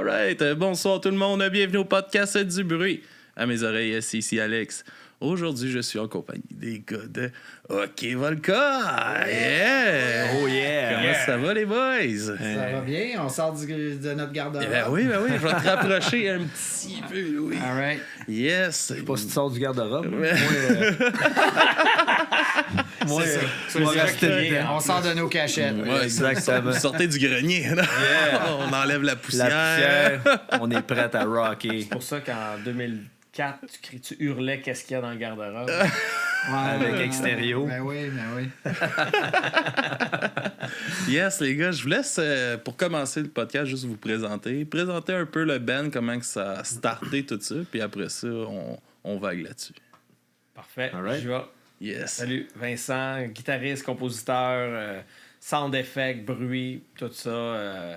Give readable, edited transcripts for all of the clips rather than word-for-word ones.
Alright, bonsoir tout le monde, bienvenue au podcast du bruit. À mes oreilles, c'est ici Alex. Aujourd'hui, je suis en compagnie des gars de OK Volca. Yeah! Oh yeah! Comment ça va les boys? Ça va bien, on sort de notre garde-robe. Ben oui, je vais te rapprocher un petit peu, Louis. All right. Yes. Je sais pas si tu sors du garde-robe. Moi, on sort de nos cachettes. Ouais, exactement. Sortez du grenier. Là. Yeah. On enlève la poussière. La poussière, on est prêt à rocker. C'est pour ça qu'en 2004, tu hurlais qu'est-ce qu'il y a dans le garde-robe. Avec extérieur. Ben oui. Yes, les gars, je vous laisse, pour commencer le podcast, juste vous présenter un peu le band, comment que ça a starté, tout ça, puis après ça, on vague là-dessus. Parfait. All right. Je vais. Yes. Salut, Vincent, guitariste, compositeur, sound effect, bruit, tout ça.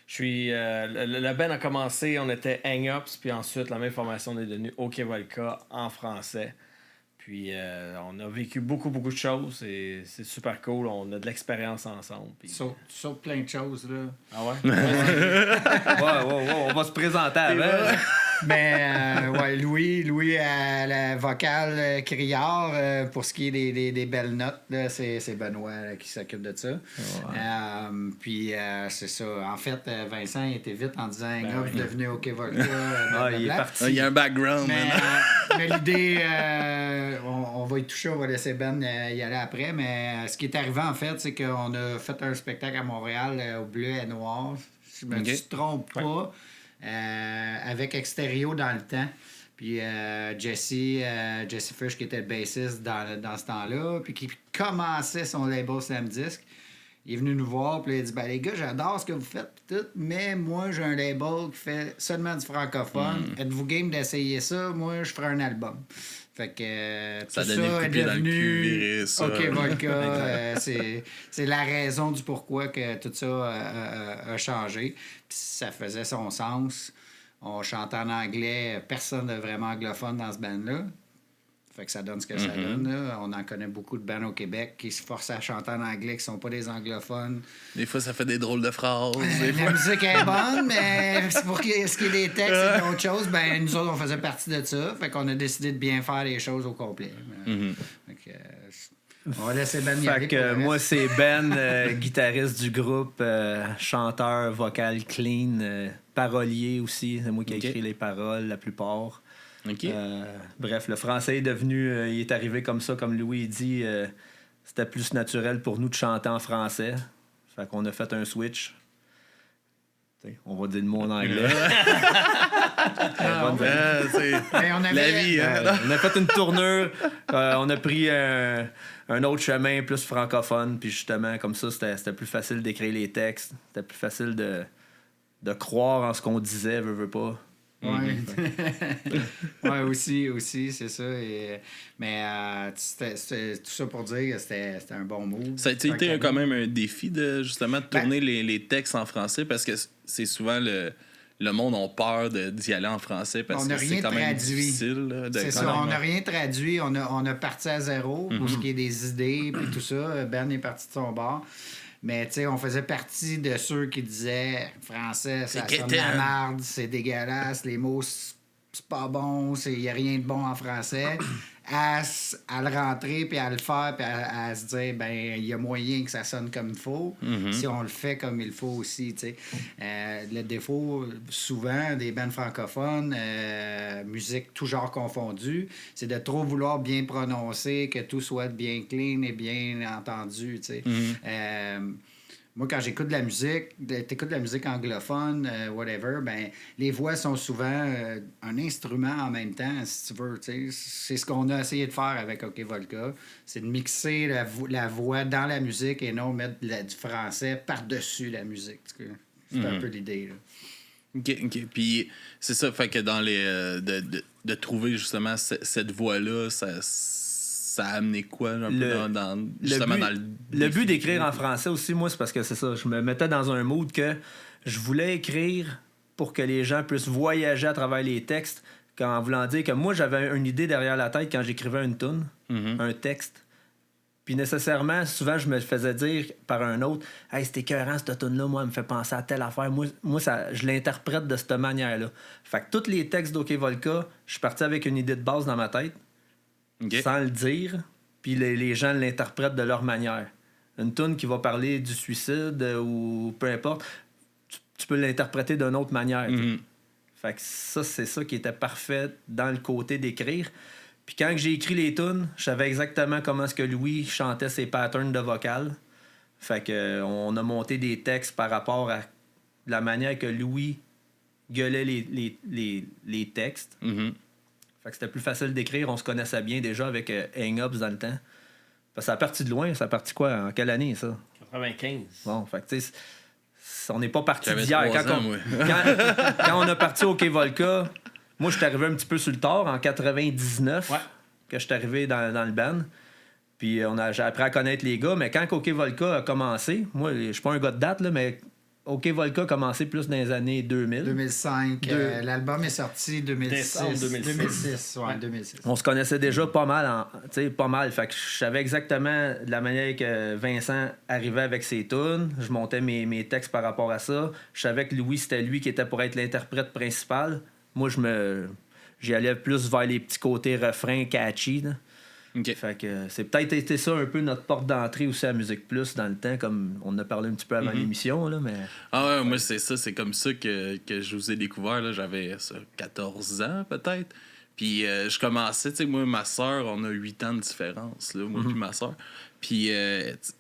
Je suis. Le band a commencé, on était Hang Ups, puis ensuite, la même formation, on est devenu OK Volca en français. Puis on a vécu beaucoup de choses et c'est super cool. On a de l'expérience ensemble. Puis... Tu sautes plein de choses, là. Ah ouais? On va se présenter avant. Mais Louis à la vocale criard, pour ce qui est des belles notes, là, c'est Benoît là, qui s'occupe de ça. Puis c'est ça. En fait, Vincent était vite en disant vous êtes devenu OK Volca. Il est parti. Il y a un background. Mais l'idée, on va y toucher, on va laisser Ben y aller après. Mais ce qui est arrivé, en fait, c'est qu'on a fait un spectacle à Montréal au bleu et noir. Si je me trompe pas. Avec Extérieur dans le temps. Puis Jesse Fish, qui était le bassiste dans ce temps-là, puis qui commençait son label Slam Disc. Il est venu nous voir, puis il a dit les gars, j'adore ce que vous faites, tout, mais moi, j'ai un label qui fait seulement du francophone. Êtes-vous game d'essayer ça? Moi, je ferai un album. Fait que ça tout donne ça le est coupé dans le devenu cul, virer ça. OK Volca. C'est la raison du pourquoi que tout ça a changé. Puis ça faisait son sens. On chantait en anglais. Personne n'est vraiment anglophone dans ce band-là. Fait que ça donne ce que ça donne. Là. On en connaît beaucoup de bands au Québec qui se forcent à chanter en anglais, qui sont pas des anglophones. Des fois, ça fait des drôles de phrases. La musique est bonne, mais pour ce qui est des textes et d'autres choses, ben nous autres, on faisait partie de ça. Fait qu'on a décidé de bien faire les choses au complet. Fait que, on va laisser Ben y aller. Fait que moi, c'est Ben, guitariste du groupe, chanteur, vocal clean, parolier aussi. C'est moi qui ai écrit les paroles la plupart. Okay. Bref, le français est devenu, il est arrivé comme ça, comme Louis dit, c'était plus naturel pour nous de chanter en français. Fait qu'on a fait un switch. T'sais, on va dire le mot en anglais. La vie. On a fait une tournure, on a pris un autre chemin plus francophone, puis justement, comme ça, c'était plus facile d'écrire les textes, c'était plus facile de croire en ce qu'on disait, veux pas. Ouais, aussi, c'est ça. Mais c'était tout ça pour dire que c'était un bon move. Ça a été quand même un défi de justement de tourner les textes en français parce que c'est souvent le monde a peur d'y aller en français parce que c'est quand même difficile. C'est ça, on n'a rien traduit. On a parti à zéro pour ce qui est des idées et tout ça. Ben est parti de son bord. Mais tu sais, on faisait partie de ceux qui disaient français, ça sonne de la marde, c'est dégueulasse, les mots, c'est pas bon, il n'y a rien de bon en français. À le rentrer, puis à le faire, puis à se dire, ben il y a moyen que ça sonne comme il faut, si on le fait comme il faut aussi, tu sais. Le défaut, souvent, des bands francophones, musique tout genre confondue, c'est de trop vouloir bien prononcer, que tout soit bien clean et bien entendu, tu sais. Moi, quand j'écoute de la musique, t'écoutes de la musique anglophone, whatever, ben les voix sont souvent un instrument en même temps, si tu veux. T'sais. C'est ce qu'on a essayé de faire avec OK Volca. C'est de mixer la voix dans la musique et non mettre du français par-dessus la musique. C'est un peu l'idée. Là. OK. Puis c'est ça, fait que dans les de trouver justement cette voix-là, ça a amené quoi un peu dans le but d'écrire en français aussi, moi, c'est parce que c'est ça. Je me mettais dans un mood que je voulais écrire pour que les gens puissent voyager à travers les textes, en voulant dire que moi, j'avais une idée derrière la tête quand j'écrivais une toune, un texte. Puis nécessairement, souvent, je me faisais dire par un autre, « Hey, c'était écœurant, cette tune-là, moi, elle me fait penser à telle affaire. » Moi je l'interprète de cette manière-là. Fait que tous les textes d'Ok Volca, je suis parti avec une idée de base dans ma tête, sans le dire, puis les gens l'interprètent de leur manière. Une tune qui va parler du suicide ou peu importe, tu peux l'interpréter d'une autre manière. Fait que ça, c'est ça qui était parfait dans le côté d'écrire. Puis quand j'ai écrit les tunes, je savais exactement comment est-ce que Louis chantait ses patterns de vocal. Fait que on a monté des textes par rapport à la manière que Louis gueulait les textes. Fait que c'était plus facile d'écrire. On se connaissait bien déjà avec Hang Ups dans le temps. Parce que ça a parti de loin. Ça a parti quoi? En quelle année, ça? 95. Bon, fait que tu sais, on n'est pas parti J'avais d'hier. 3 ans, moi. Quand on a parti au Quai Volca, moi, je suis arrivé un petit peu sur le tard, en 99, que je suis arrivé dans le band. Puis j'ai appris à connaître les gars. Mais quand OK Volca a commencé, moi, je suis pas un gars de date, là, mais OK Volca a commencé plus dans les années 2000. 2005. L'album est sorti 2006. Décembre 2006. 2006. On se connaissait déjà pas mal. Fait que je savais exactement de la manière que Vincent arrivait avec ses tunes. Je montais mes textes par rapport à ça. Je savais que Louis, c'était lui qui était pour être l'interprète principal. Moi, j'y allais plus vers les petits côtés refrains catchy. Là. Fait que c'est peut-être été ça un peu notre porte d'entrée aussi à Musique Plus dans le temps, comme on en a parlé un petit peu avant l'émission. Là, mais... Ah ouais, moi, c'est comme ça que je vous ai découvert. Là. J'avais 14 ans, peut-être. Puis je commençais, tu sais, moi, ma soeur, on a 8 ans de différence, là, moi puis ma soeur. Puis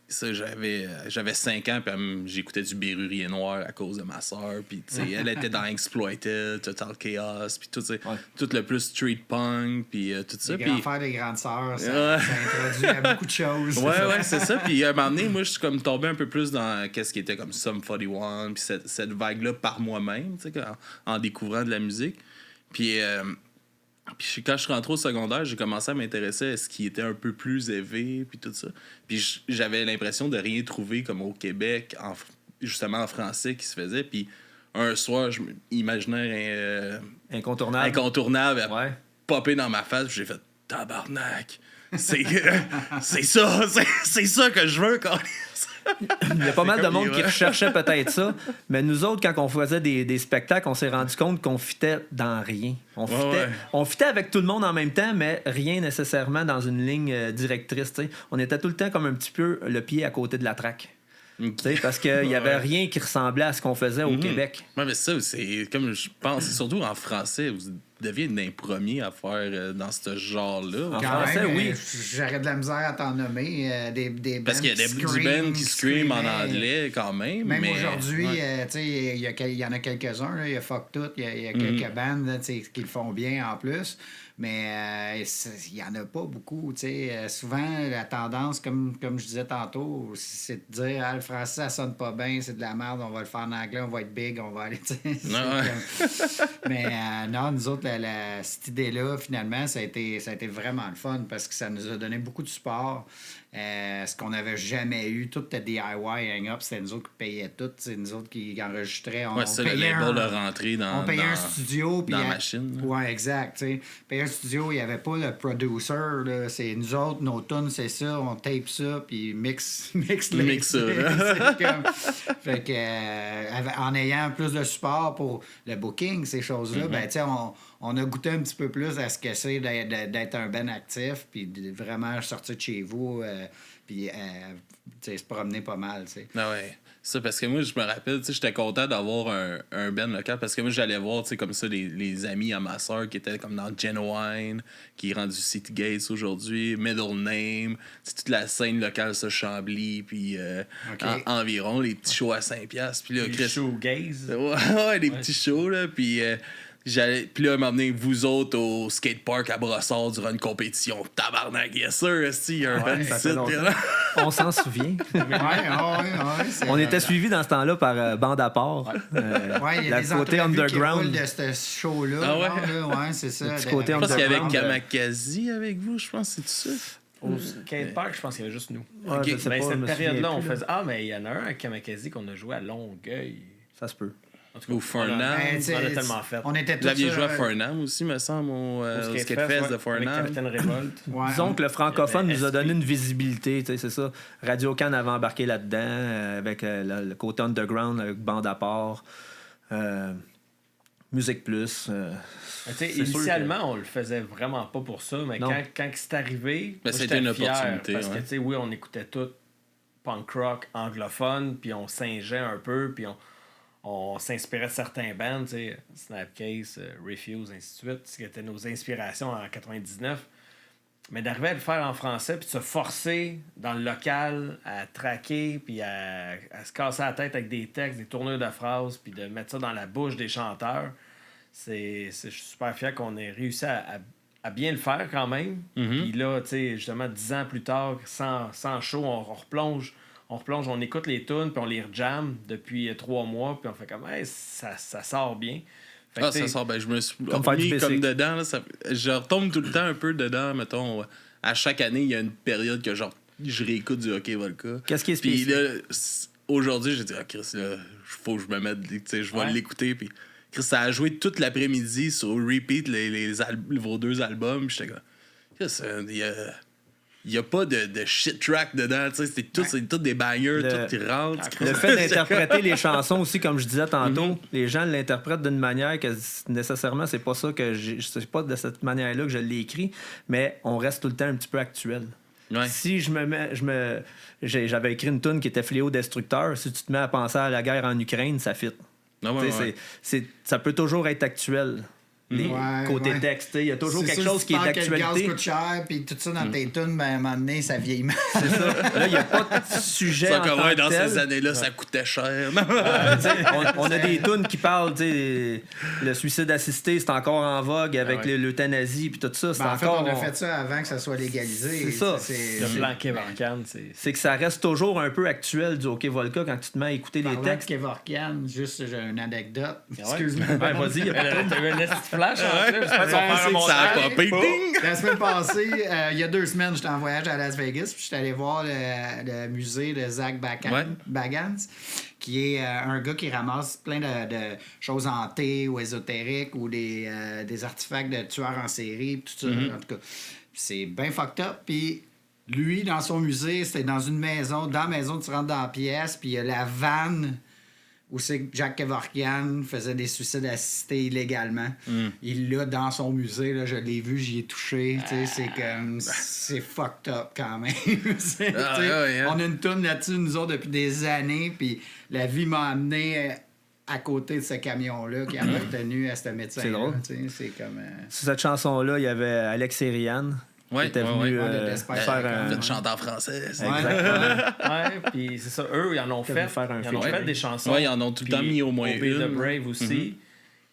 ça, j'avais 5 ans, puis j'écoutais du Bérurier Noir à cause de ma soeur. Puis tu sais, elle était dans Exploited, Total Chaos, puis tout le plus street punk, puis tout ça. Les grands frères, les grandes sœurs, ça introduit à beaucoup de choses. Ouais, c'est ça. Puis à un moment donné, moi, je suis comme tombé un peu plus dans qu'est-ce qui était comme Sum 41, puis cette vague-là par moi-même, tu sais, en découvrant de la musique. Puis quand je suis rentré au secondaire, j'ai commencé à m'intéresser à ce qui était un peu plus élevé, puis tout ça. Puis j'avais l'impression de rien trouver comme au Québec, justement en français, qui se faisait. Puis un soir, je m'imaginais incontournable à popper dans ma face, puis j'ai fait « Tabarnak! C'est ça que je veux quand Il y a pas mal de monde qui recherchait peut-être ça, mais nous autres, quand on faisait des spectacles, on s'est rendu compte qu'on fitait dans rien. On fitait avec tout le monde en même temps, mais rien nécessairement dans une ligne directrice. T'sais. On était tout le temps comme un petit peu le pied à côté de la traque. Parce qu'il n'y avait rien qui ressemblait à ce qu'on faisait au Québec. Oui, mais ça, c'est comme je pense, surtout en français, vous deviez être d'un premier à faire dans ce genre-là. En français, oui. J'aurais de la misère à t'en nommer. Parce qu'il y a du band qui scream en anglais quand même. Même mais... aujourd'hui, il y en a quelques-uns. Il y a Fuck Tout, il y a quelques bandes là, qui le font bien en plus. Mais il n'y en a pas beaucoup. Souvent, la tendance, comme je disais tantôt, c'est de dire le français, ça sonne pas bien, c'est de la merde, on va le faire en anglais, on va être big, on va aller. Mais non, nous autres, cette idée-là, finalement, ça a été vraiment le fun parce que ça nous a donné beaucoup de support. Ce qu'on n'avait jamais eu, tout le DIY hang-up, c'était nous autres qui payaient tout, c'est nous autres qui enregistraient. On payait le rentrer dans on payait un studio. Dans la machine. Oui, exact. T'sais. Payait un studio, il n'y avait pas le producer. Là, c'est nous autres, nos tunes, c'est ça, on tape ça, puis mixe ça. Fait que, en ayant plus de support pour le booking, ces choses-là, ben, on a goûté un petit peu plus à ce que c'est d'être un band actif, puis de vraiment sortir de chez vous, puis se promener pas mal. T'sais. Ah ouais. Ça, parce que moi, je me rappelle, j'étais content d'avoir un band local, parce que moi, j'allais voir, comme ça, les amis à ma soeur qui étaient comme dans Genuine, qui est rendu City Gates aujourd'hui, Middle Name, toute la scène locale, ça, Chambly, puis environ, les petits shows à 5$. Puis là, les shows gays. Ouais, les petits shows, là, puis... Puis là, m'emmener vous autres au skatepark à Brossard durant une compétition. Tabarnak, yes sir, il y a un band site. On s'en souvient. On était suivis dans ce temps-là par Bande à part. Il y a des côté underground de ce show-là. Ah ouais? C'est ça. Je pense qu'il y avait Kamakazi avec vous, je pense, c'est tout ça. Au skatepark, je pense qu'il y avait juste nous. Okay. Cette période-là, on faisait... Ah, mais il y en a un à Kamakazi qu'on a joué à Longueuil. Ça se peut. En tout cas, Ou Farnham. on a tellement fait. On était tous Vous aviez joué à sur- Farnham aussi, me semble, au Skatefest de Avec Farnham. Capitaine Révolte. Ouais, Disons que le francophone il y avait nous a donné Esprit. une visibilité, tu sais, c'est ça. Radio-Can avait embarqué là-dedans, avec le côté underground, avec bande à part, Musique Plus. Tu sais, C'est sûr initialement, on le faisait vraiment pas pour ça, mais Non. quand c'est arrivé, Ben, moi, c'était j'étais une fier, opportunité, parce que, ouais. tu sais, oui, on écoutait tout punk rock anglophone, puis on singeait un peu, puis on s'inspirait de certains bands, tu sais, Snapcase, Refuse, ainsi de suite, ce qui étaient nos inspirations en 99. Mais d'arriver à le faire en français, puis de se forcer dans le local à traquer, puis à se casser la tête avec des textes, des tournures de phrases, puis de mettre ça dans la bouche des chanteurs, je suis super fier qu'on ait réussi à bien le faire quand même. Puis là, tu sais, justement, 10 ans plus tard, sans show, on replonge, on écoute les tunes, puis on les rejamme depuis 3 mois, puis on fait comme, hey, ça sort bien. Fait que, Ah, tu ça sais, sort. Ben, je me suis Comme faire du remis basic. comme dedans. Là, je retombe tout le temps un peu dedans. Mettons, à chaque année, il y a une période que genre je réécoute du Hockey Volca. Qu'est-ce qui est Puis spécifique? là, aujourd'hui, j'ai dit, ah, Chris, là, faut que je me mette, tu sais, je vais Ouais. l'écouter. Puis Chris, ça a joué toute l'après-midi sur repeat vos 2 albums. Puis j'étais comme, Chris, il y a pas de shit track dedans. Tu sais, c'est tout des bangers, Le- tout qui rentre. Le fait d'interpréter les chansons aussi, comme je disais tantôt, les gens l'interprètent d'une manière que nécessairement, c'est pas ça que c'est pas de cette manière-là que je l'ai écrit, mais on reste tout le temps un petit peu actuel. Ouais. Si j'avais écrit une tune qui était Fléau Destructeur, si tu te mets à penser à la guerre en Ukraine, ça fit. Ah ouais, Tu sais, ouais. ça peut toujours être actuel. Les Ouais, côtés ouais. texte, tu sais, il y a toujours C'est quelque sûr, chose si qui est tu parles que le gaz d'actualité. coûte cher, puis tout ça dans tes tunes, ben, à un moment donné, ça vieillit mal. C'est ça. Là, il n'y a pas de sujet Ça, en comme, tant ouais, que dans tel. ces années-là, ça coûtait cher. Tu sais, on a des tunes qui parlent, tu sais, le suicide assisté, c'est encore en vogue avec Ah ouais. l'euthanasie puis tout ça. C'est Ben, en fait, encore. on a fait ça avant que ça soit légalisé. C'est ça. le plan Kevorkian, c'est... C'est que ça reste toujours un peu actuel du Hockey Volca quand tu te mets à écouter les Parlant de textes. Kevorkian, juste j'ai une anecdote. ouais? Excuse-moi. Ouais, vas-y, y a pas de T'as eu un petit flash en plus. J'espère qu'ils vont faire un Ça a montage. popé, ding! La semaine passée, il y a 2 semaines, j'étais en voyage à Las Vegas, puis j'étais allé voir le musée de Zach Bagans, qui est un gars qui ramasse plein de choses hantées ou ésotériques ou des artefacts de tueurs en série, puis tout ça, en tout cas. Puis c'est bien fucked up, puis lui, dans son musée, c'était dans une maison, dans la maison, tu rentres dans la pièce, puis il y a la vanne où c'est que Jack Kevorkian faisait des suicides assistés illégalement. Il l'a dans son musée, là, je l'ai vu, j'y ai touché. Tu sais, c'est comme... C'est fucked up quand même. C'est, Ah, tu sais, ouais, hein. On a une tourne là-dessus, nous autres, depuis des années, puis la vie m'a amené à côté de ce camion-là qui a appartenu à ce médecin. C'est drôle. C'est comme... Sur cette chanson-là, il y avait Alex et Rianne Ouais, qui étaient ouais, venus ouais. Ouais, faire un. Vous êtes chanteur français. ça. Exactement. Ouais, puis c'est ça, eux, ils en ont Ils fait. veulent faire un Ils en ont film. fait des chansons. Ouais, ils en ont tout le temps Puis mis au moins Obey the une. Brave aussi.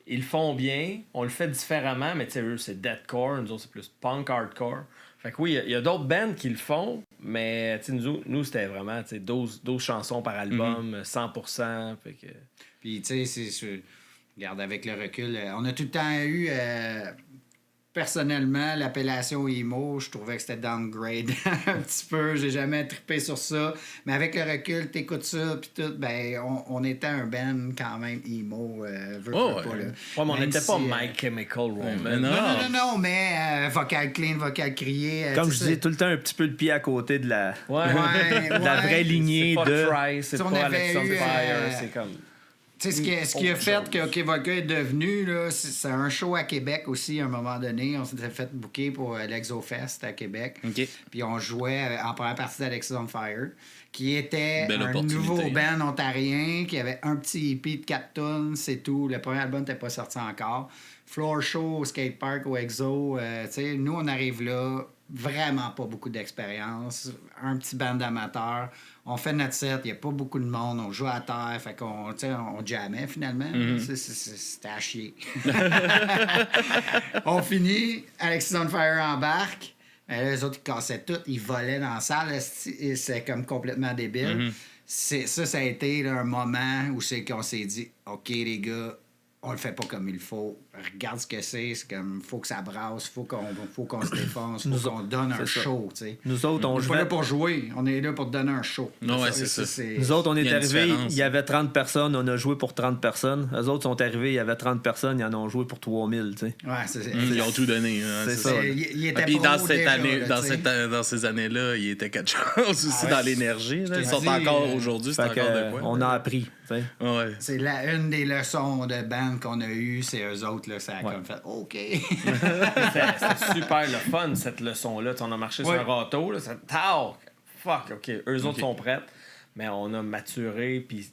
Ils le font bien. On le fait différemment, mais tu sais, eux, c'est deathcore. Nous autres, c'est plus punk hardcore. Fait que oui, il y a d'autres bands qui le font, mais tu sais, nous c'était vraiment 12 chansons par album, 100%. Fait que... Puis, tu sais, regarde, avec le recul, on a tout le temps eu, personnellement, l'appellation emo. Je trouvais que c'était downgrade un petit peu. J'ai jamais trippé sur ça. Mais avec le recul, t'écoutes ça, puis tout, ben, on était un band quand même emo. Veux Oh, pas, là. Ouais, mais on Même n'était si, pas My Chemical Romance. mais non. Non, mais vocal clean, vocal crié. Comme tu je sais, dis, tout le temps un petit peu le pied à côté de la, Ouais. Ouais, de la ouais. vraie lignée C'est pas de. Trice, c'est Si on pas avait Alex on eu, Fire, c'est comme... Tu sais, ce qui a fait que OK Volca est devenu, là, c'est un show à Québec aussi, à un moment donné. On s'était fait booker pour l'Exofest à Québec. OK. Puis on jouait en première partie d'Alexis on Fire, qui était Belle un opportunité. nouveau band ontarien, qui avait un petit EP de 4 tonnes, c'est tout. Le premier album n'était pas sorti encore. Floor show au skatepark, au Exo. Tu sais, nous, on arrive là, vraiment pas beaucoup d'expérience. Un petit band d'amateurs. On fait notre set, il n'y a pas beaucoup de monde, on joue à terre, fait qu'on, tu sais, on jammait finalement. C'était à chier. On finit, Alexis on Fire embarque. Mais là, les autres, ils cassaient tout, ils volaient dans la salle, et c'est comme complètement débile. Ça a été là, un moment où c'est qu'on s'est dit, OK, les gars, on le fait pas comme il faut. Regarde ce que c'est comme faut que ça brasse, faut qu'on se défonce, faut qu'on donne un show, tu sais. Nous autres, on est pas jouait... là pour jouer, on est là pour te donner un show. Non, ouais, c'est ça. Nous autres, on est Il y a une arrivés, différence. il y avait 30 personnes, on a joué pour 30 personnes. Eux autres sont arrivés, il y avait 30 personnes, ils en ont joué pour 3000, tu sais. Ouais, c'est Ils ont tout donné. Hein, C'est ça. Il était Puis pro dans cette déjà, année, là, tu sais. dans ces années-là, il était quelque chose aussi ouais. dans l'énergie. Là. Ils sont dit, encore aujourd'hui, c'est Fait que, encore de quoi. on a appris, tu sais. Ouais. C'est une des leçons de band qu'on a eues, c'est eux autres, là, ça a comme fait OK. C'était super le fun, cette leçon-là. T'sais, on a marché sur un râteau, là, ça... Fuck, OK, eux autres sont prêts, mais on a maturé, puis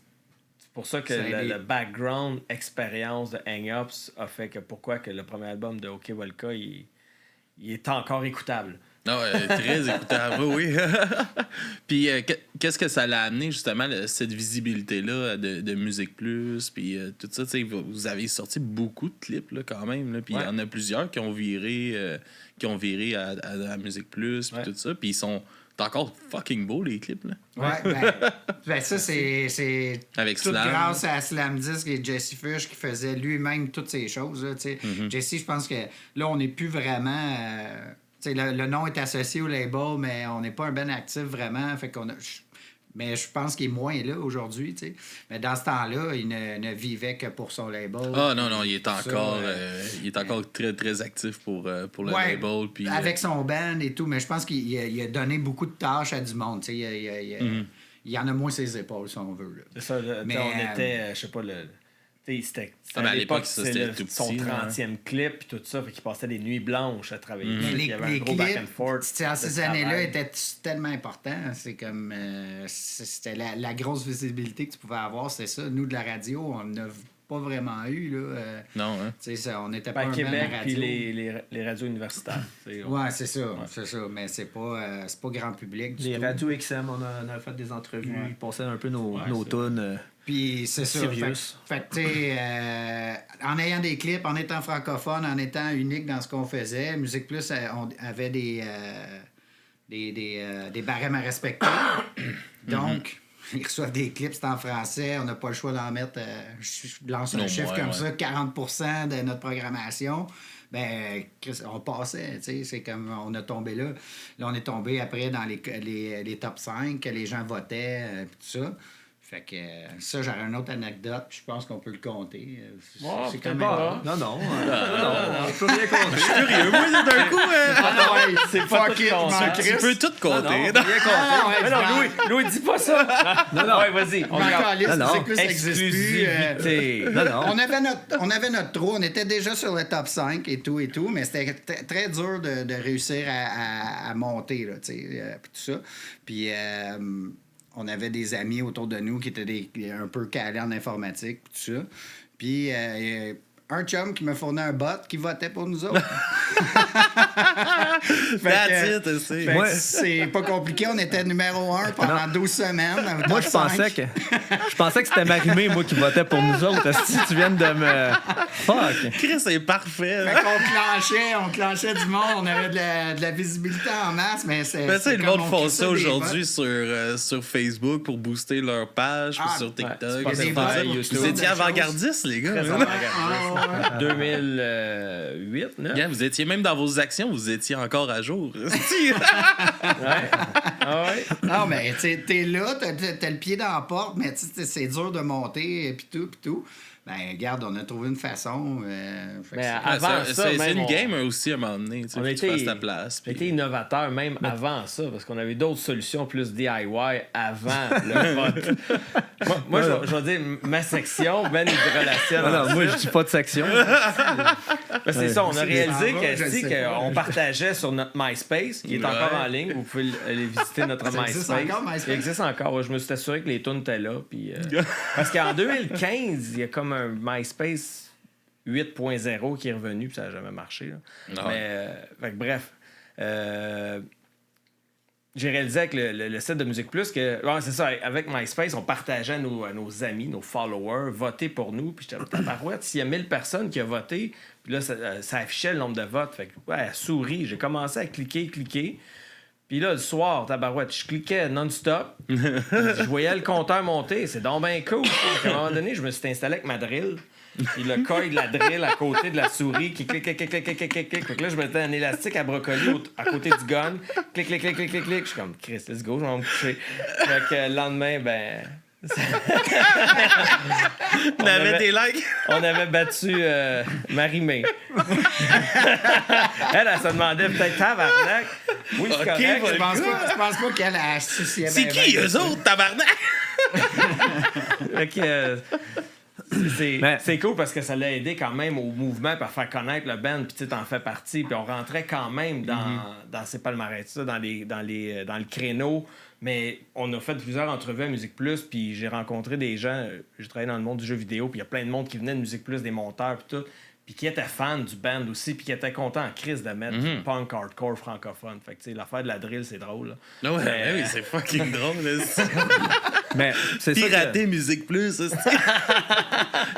c'est pour ça que le background expérience de Hang Ups a fait que pourquoi que le premier album de OK Volca, il est encore écoutable. Non, très écoutable, oui. Puis qu'est-ce que ça l'a amené, justement, cette visibilité-là de Musique Plus, puis tout ça, tu sais, vous avez sorti beaucoup de clips, là, quand même, là, puis il y en a plusieurs qui ont viré à Musique Plus, puis tout ça, puis ils sont encore fucking beaux, les clips, là. Ouais, ben ça, c'est Avec tout Slam. grâce à Slam Disc et Jesse Fush qui faisait lui-même toutes ces choses, là, tu sais. Jesse, je pense que là, on n'est plus vraiment... le nom est associé au label, mais on n'est pas un band actif vraiment. Fait qu'on a... Mais je pense qu'il est moins là aujourd'hui, tu sais. Mais dans ce temps-là, il ne vivait que pour son label. Ah non, il est encore très, très actif pour le label. Puis, avec son band et tout, mais je pense qu'il a donné beaucoup de tâches à du monde, tu sais. Il en a moins ses épaules, si on veut. Là. C'est ça, mais on était, je sais pas, c'était à l'époque, c'était tout son petit, 30e clip puis tout ça, fait qu'il passait des nuits blanches à travailler. Mais Il y avait un les gros clips, back and forth. ces années-là étaient tellement importants. C'est comme... c'était la grosse visibilité que tu pouvais avoir, c'est ça. Nous, de la radio, on n'a pas vraiment eu. Là, non, hein? On n'était pas un Québec band à puis radio. les radios universitaires. Ouais, c'est ça. C'est ça. Mais c'est pas grand public du Les tout. radios XM, on a fait des entrevues, ils passaient un peu nos tunes. Puis c'est ça. Fait que, tu sais, en ayant des clips, en étant francophone, en étant unique dans ce qu'on faisait, Musique Plus, on avait des barèmes à respecter. Donc, ils reçoivent des clips, c'est en français, on n'a pas le choix d'en mettre, je lance un chiffre comme ça, 40% de notre programmation. Ben, on passait, tu sais, c'est comme on a tombé là. Là, on est tombé après dans les top 5, que les gens votaient, tout ça. Fait que ça, j'aurais une autre anecdote, puis je pense qu'on peut le compter. C'est quand même pas. Non, je peux rien compter. Je suis curieux, moi, d'un coup. C'est pas fuck tout it, compté. Tu peux tout compter. Mais non, Louis, dis pas ça. Non. Ouais, vas-y. On regarde. C'est plus Exclusivité. On avait notre trou, on était déjà sur le top 5 et tout, mais c'était très dur de réussir à monter, là, tu sais, puis tout ça. Puis on avait des amis autour de nous qui étaient un peu calés en informatique, puis tout ça. Puis un chum qui me fournait un bot qui votait pour nous autres. C'est pas compliqué. On était numéro 1 pendant 12 semaines. Moi, je pensais que c'était Marimé, moi, qui votait pour nous autres. Si tu viens de me... Fuck! Chris, c'est parfait. Fait qu'on clenchait du monde. On avait de la visibilité en masse, mais c'est... Mais tu sais, le monde font ça aujourd'hui sur Facebook pour booster leur page, puis sur TikTok. Vous étiez avant-gardistes, les gars. 2008, là. Yeah, vous étiez même dans vos actions, vous étiez encore à jour. Non, mais t'es là, t'as le pied dans la porte, mais c'est dur de monter, puis tout. Ben, regarde, on a trouvé une façon. Mais avant ça, c'est une game aussi à un moment donné. Tu fasses ta place. On était innovateur même avant ça, parce qu'on avait d'autres solutions plus DIY avant le vote. moi je vais dire ma section, Ben, il relationne. Non, moi, je dis pas de section. C'est ça, on a réalisé qu'on partageait sur notre MySpace, qui est encore en ligne. Vous pouvez aller visiter notre MySpace. Il existe encore. Ouais, je me suis assuré que les tunes étaient là. Puis, parce qu'en 2015, il y a comme un MySpace 8.0 qui est revenu, puis ça n'a jamais marché. Là. Mais, bref. J'ai réalisé avec le site de Musique Plus que, c'est ça, avec MySpace, on partageait à nos amis, nos followers, voter pour nous. Puis j'étais tabarouette, s'il y a 1000 personnes qui ont voté, puis là, ça affichait le nombre de votes. Fait que, souris. J'ai commencé à cliquer. Puis là, le soir, tabarouette, je cliquais non-stop. Je voyais le compteur monter. C'est donc bien cool. À un moment donné, je me suis installé avec ma drill. Puis le coil de la drill à côté de la souris qui clic. Fait que là, je mettais un élastique à brocoli à côté du gun. Clic. Je suis comme, Chris, let's go, je vais me coucher. Fait que le lendemain, ben... On avait des likes. On avait battu Marie-Mé. elle se demandait peut-être tabarnak. Oui, c'est correct. Je pense pas qu'elle a associé. C'est qui eux autres, tabarnak? Fait que... c'est cool parce que ça l'a aidé quand même au mouvement pour faire connaître le band, puis tu t'en fais partie, puis on rentrait quand même dans ces palmarès-là, dans le créneau. Mais on a fait plusieurs entrevues à Musique Plus, puis j'ai rencontré des gens, j'ai travaillé dans le monde du jeu vidéo, puis il y a plein de monde qui venait de Musique Plus, des monteurs, puis tout, puis qui étaient fans du band aussi, puis qui étaient contents en crise de mettre du punk hardcore francophone. Fait que, tu sais, l'affaire de la drill, c'est drôle. Là. Ouais, mais, oui, c'est fucking drôle. Mais c'est Pirater Musique Plus,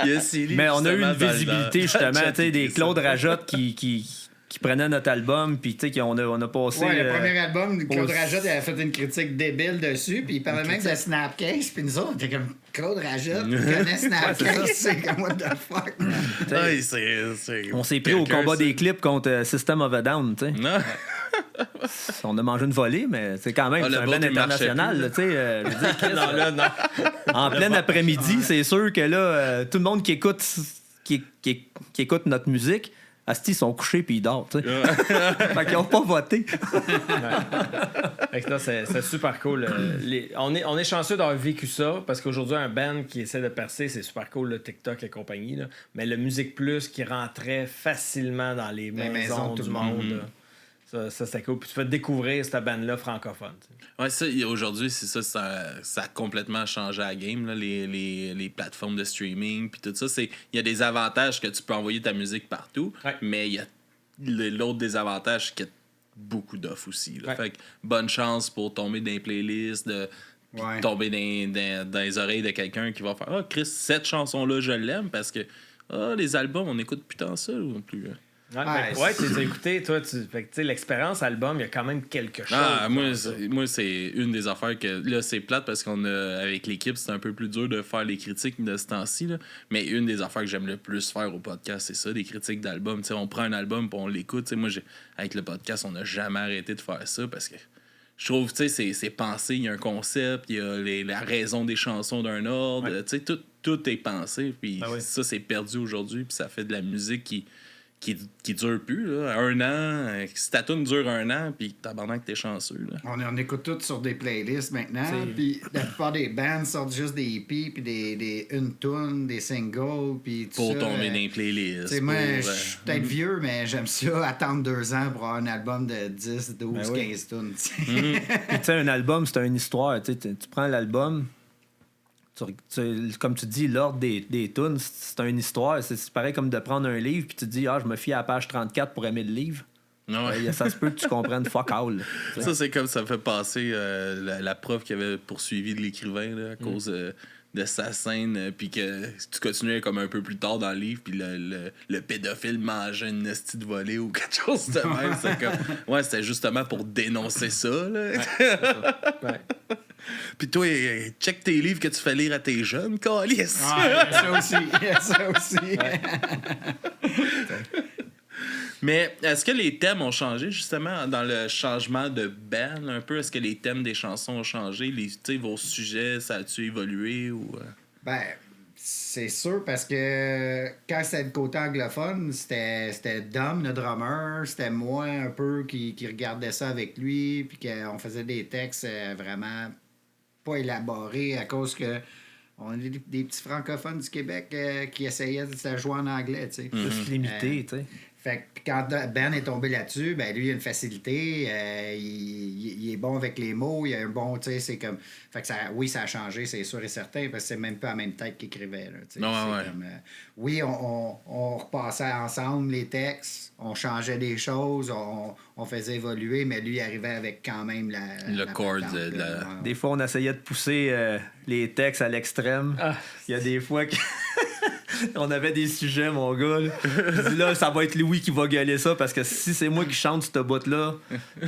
il y a Silly, mais on a eu une dans visibilité, justement, tu sais, des Claude Rajotte qui prenaient notre album, puis tu sais, on a passé... Ouais, le premier album, Claude Rajotte, il avait fait une critique débile dessus, puis il parlait même de Snapcase, puis nous autres, on était comme, Claude Rajotte, il connaît Snapcase, c'est comme, what the fuck, man. Ouais, on s'est pris au combat des clips contre System of a Down, tu sais. Non. On a mangé une volée, mais c'est quand même le c'est un bot, band il international, tu sais. Je veux dire, Non, là, non. en plein après-midi, c'est sûr que là, tout le monde qui écoute notre musique, asti, ils sont couchés puis ils dorment, tu sais. Fait qu'ils n'ont pas voté. Fait que là, c'est super cool. On est chanceux d'avoir vécu ça, parce qu'aujourd'hui, un band qui essaie de percer, c'est super cool, le TikTok et compagnie. Là. Mais le Musique Plus qui rentrait facilement dans les maisons du monde. Là. Ça c'était cool. Puis tu fais découvrir cette band-là francophone. T'sais. Ouais, ça, aujourd'hui, c'est ça a complètement changé la game, là, les plateformes de streaming, puis tout ça. Il y a des avantages que tu peux envoyer ta musique partout, mais il y a l'autre désavantage qui a beaucoup d'offres aussi. Là. Fait que bonne chance pour tomber dans les playlists, tomber dans les oreilles de quelqu'un qui va faire « Ah, Chris, cette chanson-là, je l'aime, parce que les albums, on écoute plus tant ça non plus. » Ouais, tu as écouté, toi, fait que, l'expérience album, il y a quand même quelque chose. Moi, c'est une des affaires que, là, c'est plate parce qu'on a, avec l'équipe, c'est un peu plus dur de faire les critiques de ce temps-ci, là. Mais une des affaires que j'aime le plus faire au podcast, c'est ça, des critiques d'albums. T'sais, on prend un album et on l'écoute. T'sais, moi, avec le podcast, on n'a jamais arrêté de faire ça parce que je trouve, tu sais, c'est pensé, il y a un concept, il y a la raison des chansons d'un ordre, tu sais, tout est pensé, puis ça, c'est perdu aujourd'hui, puis ça fait de la musique qui dure plus, là. Un an, si ta tune dure un an, puis tabarnak, t'es chanceux, là. On écoute tout sur des playlists maintenant, puis la plupart des bands sortent juste des EP, puis une tune, des singles, puis tout pour ça. Tomber dans les playlists. Moi, je suis peut-être vieux, mais j'aime ça, attendre 2 ans pour avoir un album de 10, 12, 15 tunes. Puis tu sais, un album, c'est une histoire. Tu prends l'album, comme tu dis, l'ordre des tunes, c'est une histoire. C'est pareil comme de prendre un livre, puis tu te dis, je me fie à la page 34 pour aimer le livre. Ça se peut que tu comprennes fuck all. Ça, c'est comme ça fait passer la prof qui avait poursuivi de l'écrivain là, à cause de sa scène, puis que tu continuais comme un peu plus tard dans le livre, puis le pédophile mangeait une nestie de volée ou quelque chose de même. C'était justement pour dénoncer ça. Là. Puis toi, check tes livres que tu fais lire à tes jeunes, câlisse. Ça aussi. Mais est-ce que les thèmes ont changé, justement, dans le changement de band, un peu? Est-ce que les thèmes des chansons ont changé? Vos sujets, ça a-tu évolué? Ou... Ben, c'est sûr, parce que quand c'était le côté anglophone, c'était Dom, le drummer, c'était moi un peu qui regardait ça avec lui, puis qu'on faisait des textes vraiment pas élaborés à cause que on est des petits francophones du Québec qui essayaient de se jouer en anglais, tu sais. Plus limité, tu sais. Fait que quand Ben est tombé là-dessus, ben lui, il a une facilité. Il est bon avec les mots. Il a un bon, tu sais, c'est comme... Fait que ça a changé, c'est sûr et certain, parce que c'est même pas la même tête qu'il écrivait, là, tu sais. Comme, oui, on repassait ensemble les textes, on changeait des choses, on faisait évoluer, mais lui, il arrivait avec quand même le chord. Des fois, on essayait de pousser les textes à l'extrême. Il y a des fois que... On avait des sujets, mon gars. Là. Je dis là, ça va être Louis qui va gueuler ça parce que si c'est moi qui chante ce bout-là,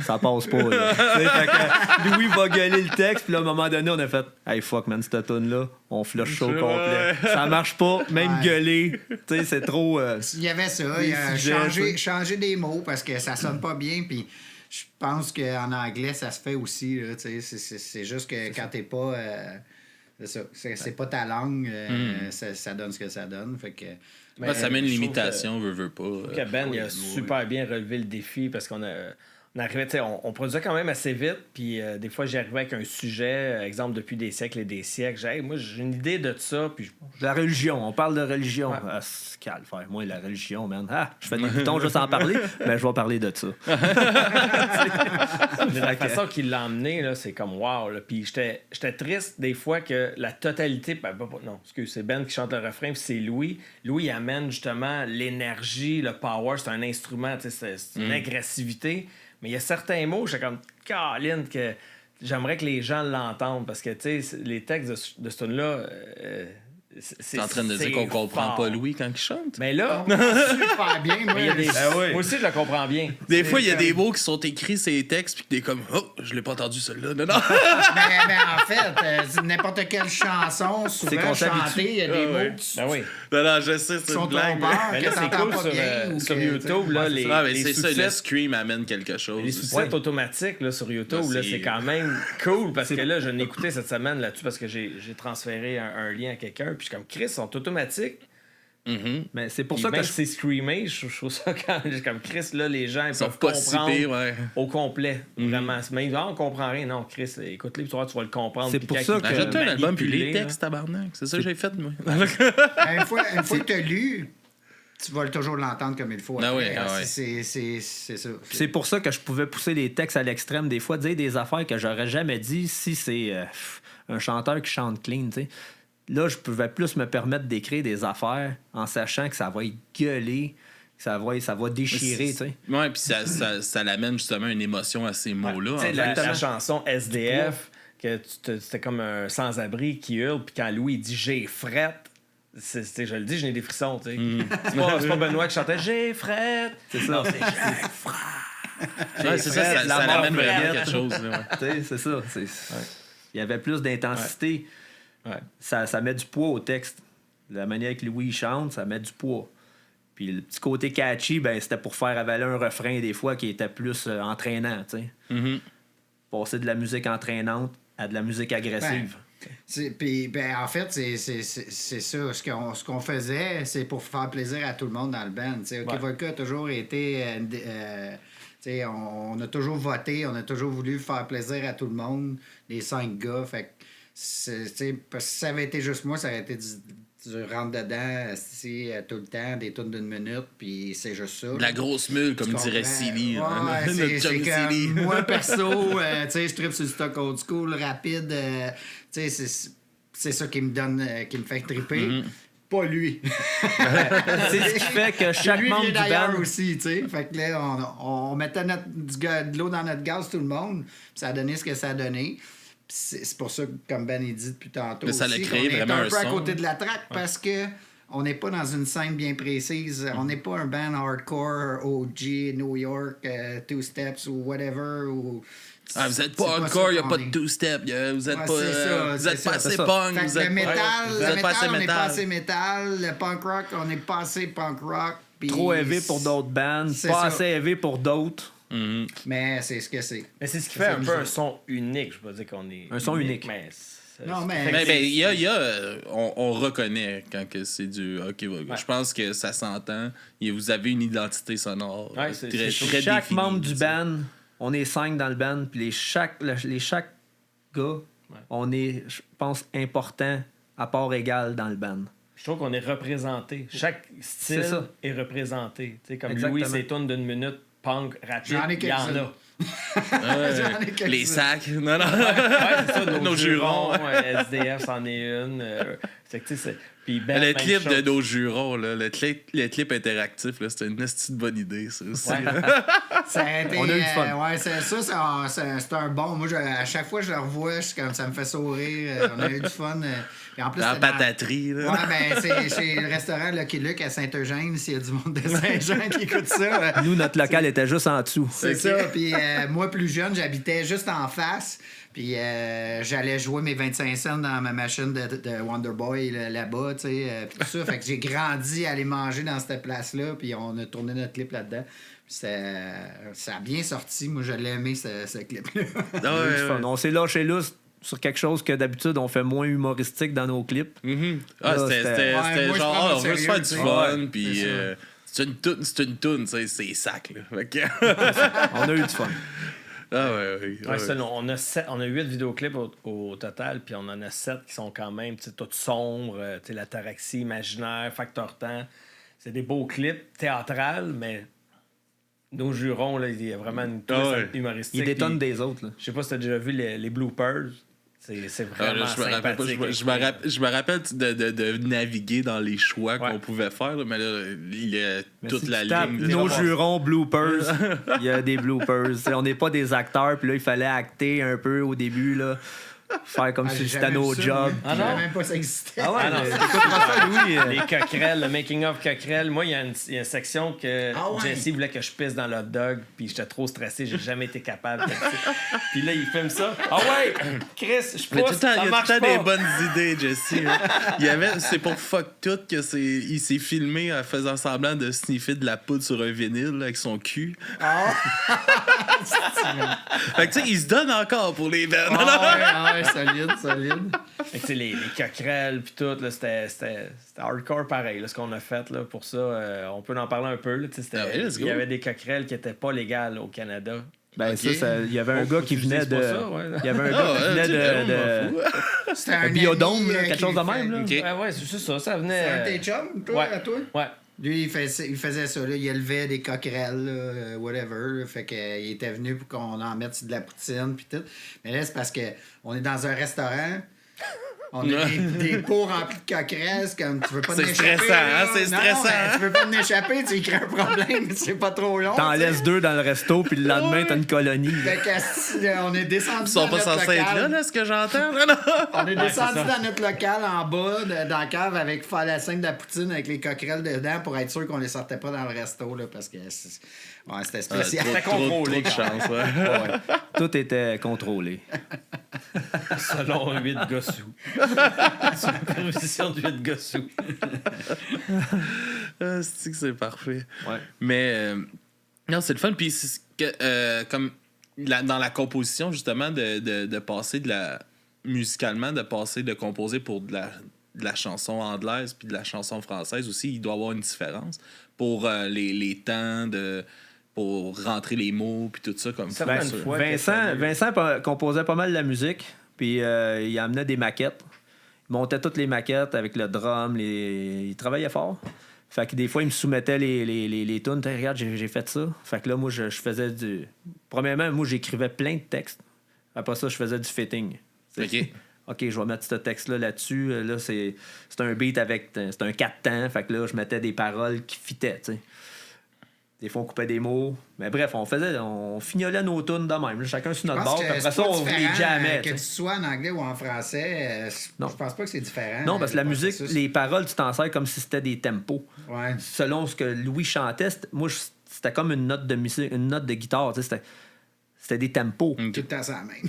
ça passe pas. Là. Fait que Louis va gueuler le texte, puis là, à un moment donné, on a fait hey fuck, man, cette tune-là, on flush ça au complet. Ça marche pas, même gueuler. Tu sais, c'est trop. Il y avait ça, il a changer des mots parce que ça sonne pas bien, puis. Je pense qu'en anglais, ça se fait aussi. Là, c'est juste que quand t'es pas... c'est ça. C'est pas ta langue. Ça donne ce que ça donne. Fait que... ça met une limitation, veut pas. Que Ben, il a super bien relevé le défi parce qu'on arrivait, on produisait quand même assez vite, puis des fois, j'arrivais avec un sujet, exemple, depuis des siècles et des siècles. Moi, j'ai une idée de ça, puis... La religion, on parle de religion. Ouais. Ah, c'est calvaire. Moi, la religion, man. Je fais des boutons juste en parler, mais je vais parler de ça. De la façon qu'il l'a emmené, là, c'est comme wow. Là. Puis j'étais triste des fois que la totalité... non, excuse, c'est Ben qui chante le refrain, puis c'est Louis. Louis, il amène justement l'énergie, le power, c'est un instrument, c'est une agressivité. Mais il y a certains mots, j'étais comme, Caroline, que j'aimerais que les gens l'entendent parce que, tu sais, les textes de ce tune-là. T'es en train de dire qu'on comprend fort. pas Louis quand il chante? Mais là, super bien, moi. il y a des... oui. moi aussi, je le comprends bien. Des fois, il y a des mots qui sont écrits sur les textes, puis que t'es comme, oh, je l'ai pas entendu celui-là. Non. mais en fait, n'importe quelle chanson, souvent qu'on s'habitue. chantée, il y a des mots qui Ben oui. Non, je sais, c'est sont une blague. trompeurs, Mais que là, c'est t'entends cool pas bien. sur YouTube, là, les mais c'est ça, le sous-titres. Scream amène quelque chose. Les sous-titres automatiques là, sur YouTube, Là, là, c'est- c'est quand même cool parce que là, je l'ai écouté cette semaine là-dessus parce que j'ai transféré un lien à quelqu'un. Puis je suis comme Chris, ils sont automatiques. Mais c'est pour Puis ça que même je si c'est screamé, je trouve ça quand comme Chris, là, les gens ils Ils sont peuvent pas si comprendre pires, ouais. au complet. Vraiment. Même on comprend rien. Non, Chris, écoute-les, puis tu vas le comprendre. C'est Puis pour quand ça il que- te Achète-toi un album, puis manipulé, les textes, tabarnak. C'est ça que j'ai fait, moi. Une fois que tu as lu, tu vas toujours l'entendre comme il faut. Ah après. oui, ah oui. C'est ça. C'est pour ça que je pouvais pousser les textes à l'extrême, des fois, dire des affaires que j'aurais jamais dit si c'est un chanteur qui chante clean, tu sais. Là, je pouvais plus me permettre d'écrire des affaires en sachant que ça va y gueuler, que ça va déchirer, tu sais. Ouais, puis ça l'amène justement une émotion à ces mots-là. Tu sais, en la fait. chanson SDF, que c'était comme un sans-abri qui hurle, puis quand Louis il dit j'ai frette, je le dis, j'ai des frissons, tu sais. C'est pas Benoît qui chantait j'ai frette. C'est ça. Ouais, c'est ça, ça l'amène vraiment quelque chose. là, ouais. Tu sais, c'est ça. Il y avait plus d'intensité. Ouais. Ça met du poids au texte. La manière que Louis chante, ça met du poids. Puis le petit côté catchy, ben, c'était pour faire avaler un refrain des fois qui était plus entraînant. Tu sais. Passer de la musique entraînante à de la musique agressive. Puis, en fait, c'est ça. Ce qu'on faisait, c'est pour faire plaisir à tout le monde dans le band. T'sais. OK Vodka a toujours été... on a toujours voté, on a toujours voulu faire plaisir à tout le monde, les 5 gars. Fait que, parce que si ça avait été juste moi, ça aurait été du rentre-dedans tout le temps, des tunes d'une minute, puis c'est juste ça. La grosse mule, comme dirait Silly. Ouais, c'est comme moi, perso, je tripe sur le stock old school, rapide. C'est ça qui me donne, qui me fait triper. Pas lui. C'est ce qui fait que chaque lui membre vient du d'ailleurs band... aussi, tu sais. Fait que là, on mettait de l'eau dans notre gaz, tout le monde, puis ça a donné ce que ça a donné. C'est pour ça que, comme Ben a dit depuis tantôt, Mais ça l'a aussi, créé on est vraiment un un peu à son. côté de la track parce que on n'est pas dans une scène bien précise. On n'est pas un band hardcore OG, New York, Two Steps ou whatever. Ou... Ah, vous êtes C'est pas hardcore, il n'y a ça pas qu'on de est. two-step, vous êtes Ouais, pas, c'est ça, vous c'est êtes pas ça. assez C'est ça. punk, Fait vous que êtes le métal, vous le êtes pas métal, assez on n'est pas métal. assez métal. Le punk rock, on n'est pas assez punk rock. Puis Trop heavy pour d'autres bands, C'est pas ça. assez heavy pour d'autres. Mais c'est ce que c'est. Mais c'est ce qui C'est fait ça, un nous peu un autres. son unique. Je peux pas dire qu'on est. Un son unique. Mais Non, mais- Mais il y a on reconnaît quand que c'est du OK Vodka. Je pense que ça s'entend. Et vous avez une identité sonore Ouais, c'est- très, c'est- très Chaque définie, membre du tu sais. band, on est 5 dans le band, puis chaque gars, on est, je pense, important à part égale dans le band. je trouve qu'on est représenté. Chaque style C'est ça. est représenté. Tu sais, comme Exactement. Louis, ses tunes d'une minute, punk, J'en ai rapide, il y en quelques-unes. a. J'en ai quelques-uns. Les sacs. Non, non. Ouais, c'est ça, Nos jurons. SDF, c'en est une. C'est que, tu sais, puis Ben, Le même clip de chose. nos jurons, là, le clip interactif, là, c'était une petite bonne idée, ça aussi. Ouais. Ça a été, On a eu du fun. ouais, c'est un bon. Moi, à chaque fois que je le revois, ça me fait sourire. On a eu du fun. Et en plus, Dans la c'était pataterie, là. Ouais, ben, c'est chez le restaurant Lucky Luke à Saint-Eugène, s'il y a du monde de Saint-Jean qui écoute ça. Nous, notre local était juste en dessous. C'est ça. Puis moi, plus jeune, j'habitais juste en face. Puis j'allais jouer mes 25 cents dans ma machine de Wonder Boy là-bas, tu sais. Puis tout ça. Fait que j'ai grandi à aller manger dans cette place-là. Puis on a tourné notre clip là-dedans. Puis ça a bien sorti. Moi, je l'ai aimé, ce clip-là. Ah, On a eu ouais, du fun. ouais. On s'est lâché là sur quelque chose que d'habitude on fait moins humoristique dans nos clips. Ah, Là, c'était Ouais, moi, je genre, prends on ça veut se faire du sérieux, tu sais. fun, Ouais, puis c'est c'est une toune, tu sais, c'est sac, là. Fait que- On a eu du fun. Ah, ouais. Ouais, c'est ça, on a 8 vidéoclips au total, puis on en a 7 qui sont quand même toutes sombres, la Taraxie, Imaginaire, Facteur Temps. C'est des beaux clips théâtrales, mais nos jurons, là, il y a vraiment une twist ouais. humoristique. Il détonne puis- des autres. Là. Je sais pas si t'as déjà vu les bloopers. C'est Ah, vraiment là, sympathique. je me rappelle de naviguer dans les choix Ouais. qu'on pouvait faire, là, mais là, il y a Mais toute si la tu tapes ligne. nos de- jurons bloopers, il y a des bloopers. T'sais, on n'est pas des acteurs, puis là, il fallait acter un peu au début, là, faire comme Ah, si j'ai c'était jamais nos vu ça, jobs. moi. Je savais même pas ça existait. Ah ouais, Ah non, mais c'est t'écouteras ça, Louis. Les coquerelles, le making-of coquerelles. Moi, il y a une section que Ah ouais. Jesse voulait que je pisse dans le hot dog, puis j'étais trop stressé, j'ai jamais été capable. Puis là, il filme ça. Ah ouais, Chris, je Mais pousse, il y ça a tout marche le temps pas. des bonnes idées, Jesse. Hein. C'est pour fuck tout que il s'est filmé en faisant semblant de sniffer de la poudre sur un vinyle là, avec son cul. Fait que tu sais, il se donne encore pour les bands. Ah ouais, solide. Fait que, tu sais, les coquerelles, puis tout, là, c'était hardcore pareil, là, ce qu'on a fait là, pour ça. On peut en parler un peu. Là, tu sais, Ah ouais, let's go. il y avait des coquerelles qui n'étaient pas légales au Canada. Ben, Ok. il y avait un Faut gars qui que tu venait dises de. pas ça, ouais. Il y avait un Ah gars qui ouais, venait tu sais, on m'en fout. C'était un biodôme, ami, là, quelque qui chose de fait- même, là. Ok. Ouais, c'est ça. Ça C'est venait. un de tes chums, toi, ouais. à toi? Ouais. Lui, il faisait ça, là. Il élevait des coquerelles, là, whatever. Là. Fait qu'il était venu pour qu'on en mette sur de la poutine, puis tout. Mais là, c'est parce qu'on est dans un restaurant. On a des pots remplis de coquerelles, c'est comme tu veux pas C'est en échapper. stressant, hein, là. c'est Non, stressant, ben, hein. tu veux pas en échapper, tu y crées un problème, c'est pas trop long. T'en tu sais. laisses 2 dans le resto, puis le lendemain, t'as une colonie. Fait qu'asti, on est descendu Ils sont dans pas notre censés être local. là, ce que j'entends. Non, non. On est descendu c'est ça. dans notre local en bas, dans la cave, avec faire la scène de la poutine avec les coquerelles dedans pour être sûr qu'on les sortait pas dans le resto, là, parce que c'était spécial. C'était contrôlé, Trop de quand même. chance, ouais. Tout était contrôlé. Selon 8 gars sous. Supervision de 8 gars sous. Ah, c'est que c'est parfait. Ouais. Mais non, c'est le fun. Puis c'est ce que, comme dans la composition, justement, de passer musicalement, de passer de composer pour de la chanson anglaise puis de la chanson française aussi, il doit y avoir une différence pour les temps pour rentrer les mots puis tout ça comme ça. Ben, Bien une sûr. fois- Vincent composait pas mal de la musique, puis il amenait des maquettes. Il montait toutes les maquettes avec le drum, il travaillait fort. Fait que des fois, il me soumettait les tunes. Hey, regarde, j'ai fait ça. Fait que là, moi, je faisais du... Premièrement, moi, j'écrivais plein de textes. Après ça, je faisais du fitting. OK. OK, je vais mettre ce texte-là là-dessus. Là, c'est un beat avec... C'est un 4 temps. Fait que là, je mettais des paroles qui fitaient, tu sais. Des fois, on coupait des mots. Mais bref, on fignolait nos tunes de même. Là, chacun sur notre bord. Puis après ça, on les jammait. Que tu tu sais. sois en anglais ou en français, Non. je pense pas que c'est différent. Non, parce que la Le musique, processus. les paroles, tu t'en sers comme si c'était des tempos. Ouais. Selon ce que Louis chantait, c'était comme une note de musique, une note de guitare. Tu sais, c'était des tempos. Tout le temps, c'est la même.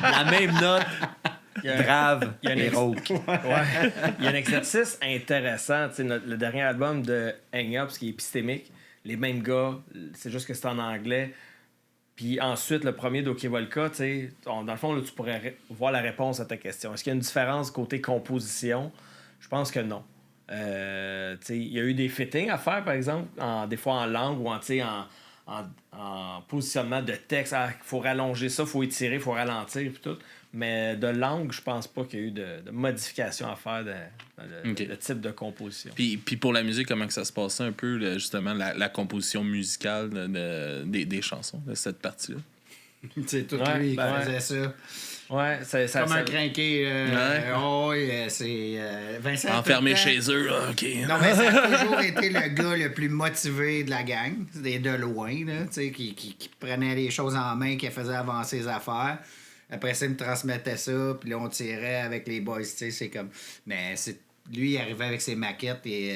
La même note, Il y a- grave il y a une et ex- rauque. Ouais. Il y a un exercice intéressant. Tu sais, le dernier album de Hang Up, qui est épistémique, les mêmes gars, c'est juste que c'est en anglais. Puis ensuite, le premier d'Ok Volca, tu sais, dans le fond, là, tu pourrais voir la réponse à ta question. Est-ce qu'il y a une différence côté composition? Je pense que non. Tu sais, il y a eu des fittings à faire, par exemple, des fois en langue ou tu sais, en positionnement de texte. Il faut rallonger ça, il faut étirer, il faut ralentir, puis tout. Mais de langue, je pense pas qu'il y a eu de modification à faire dans le type de composition. Puis pour la musique, comment que ça se passait un peu, justement, la composition musicale des chansons, de cette partie-là? C'est tout lui qui faisait ça. Ouais, ça comme un crinqué. C'est Vincent. Enfermé chez eux, là, OK. Non, mais ça a toujours été le gars le plus motivé de la gang. C'est de loin, là, qui prenait les choses en main, qui faisait avancer les affaires. Après ça, il me transmettait ça, puis là, on tirait avec les boys, c'est comme... Mais lui, il arrivait avec ses maquettes et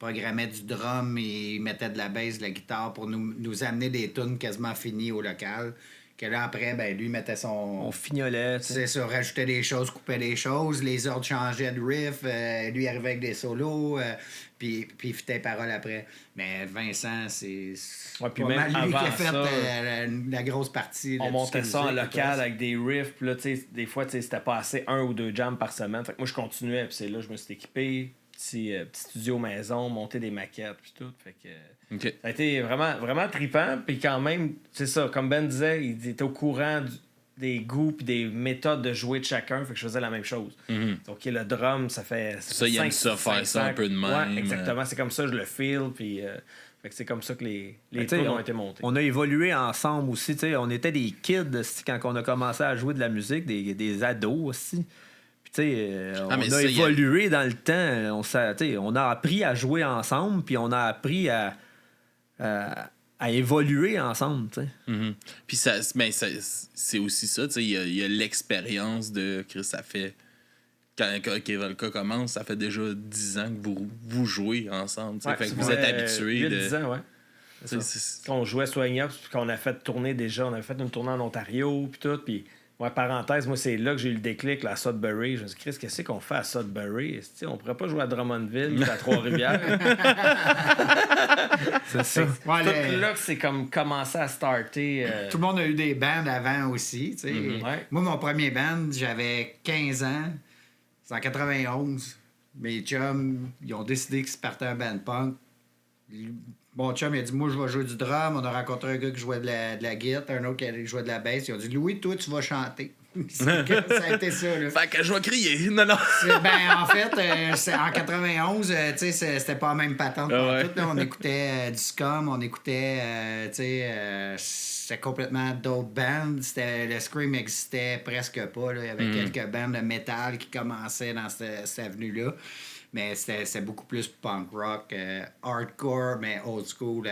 programmait du drum, et il mettait de la bass, de la guitare pour nous amener des tunes quasiment finies au local. Que là, après, ben, lui mettait son... On fignolait. C'est ça, rajoutait des choses, coupait des choses, les ordres changeaient de riff, lui arrivait avec des solos, puis il fitait les paroles après. Mais Vincent, c'est puis pas même mal lui qui a avant fait ça, la grosse partie. On montait ça en local avec des riffs, puis là, tu sais, des fois, c'était pas assez 1 ou 2 jams par semaine. Fait que moi, je continuais, puis c'est là je me suis équipé, petit studio maison, monter des maquettes, puis tout. Fait que... Okay. Ça a été vraiment, vraiment trippant. Puis quand même, c'est ça, comme Ben disait, il était au courant des goûts et des méthodes de jouer de chacun. Fait que je faisais la même chose. Donc, le drum, ça fait. Ça, il aime ça, faire ça un peu de même. Ouais, exactement. C'est comme ça que je le feel. Puis fait que c'est comme ça que les tunes ont été montées. On a évolué ensemble aussi. On était des kids quand on a commencé à jouer de la musique, des ados aussi. On a évolué dans le temps. On a appris à jouer ensemble, puis on a appris à évoluer ensemble. Puis c'est aussi ça. Il y a l'expérience de Chris. Ça fait. Quand Kevolka commence, ça fait déjà 10 ans que vous jouez ensemble. Fait que vous êtes habitués. 10 ans, ouais. Quand on jouait Swing Up, puis qu'on a fait tourner déjà, on avait fait une tournée en Ontario, puis tout, puis ouais, parenthèse, moi, c'est là que j'ai eu le déclic, à Sudbury. Je me suis dit, Chris, qu'est-ce qu'on fait à Sudbury? On pourrait pas jouer à Drummondville ou à Trois-Rivières. C'est ça. Ouais, là que c'est comme commencer à starter. Tout le monde a eu des bands avant aussi. Ouais. Moi, mon premier band, j'avais 15 ans. C'est en 91. Mes chums, ils ont décidé qu'ils se partaient un band punk. Mon chum, il a dit, moi, je vais jouer du drum. On a rencontré un gars qui jouait de la guitare, un autre qui jouait de la bass. Ils ont dit, Louis, toi, tu vas chanter. Ça a été ça, là. Fait que je vais crier. Non. En fait, en 91, c'était pas la même patente. Tout, là, on écoutait du Scum, on écoutait, c'était complètement d'autres bands. Le Scream existait presque pas, là. Il y avait quelques bands de métal qui commençaient dans cette avenue-là. Mais c'était beaucoup plus punk rock, hardcore, mais old school,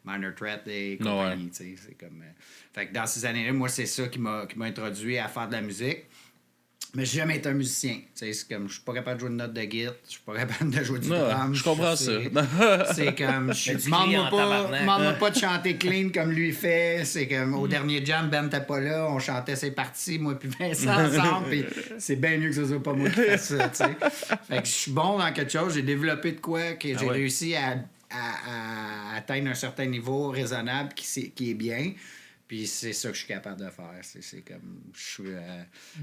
Minor Threat et compagnie. C'est comme, fait que dans ces années-là, moi, c'est ça qui m'a introduit à faire de la musique. Mais j'ai jamais été un musicien. C'est comme, je suis pas capable de jouer une note de guitare, je suis pas capable de jouer du drum. Je comprends ça. C'est comme, demande-moi pas de chanter clean comme lui fait. C'est comme, au dernier jam, Ben t'es pas là, on chantait ses parties, moi puis Vincent ensemble, puis c'est bien mieux que ce soit pas moi qui fasse ça, tu sais. Fait que je suis bon dans quelque chose, j'ai développé de quoi que j'ai réussi à atteindre un certain niveau raisonnable qui est bien. Puis c'est ça que je suis capable de faire. C'est comme...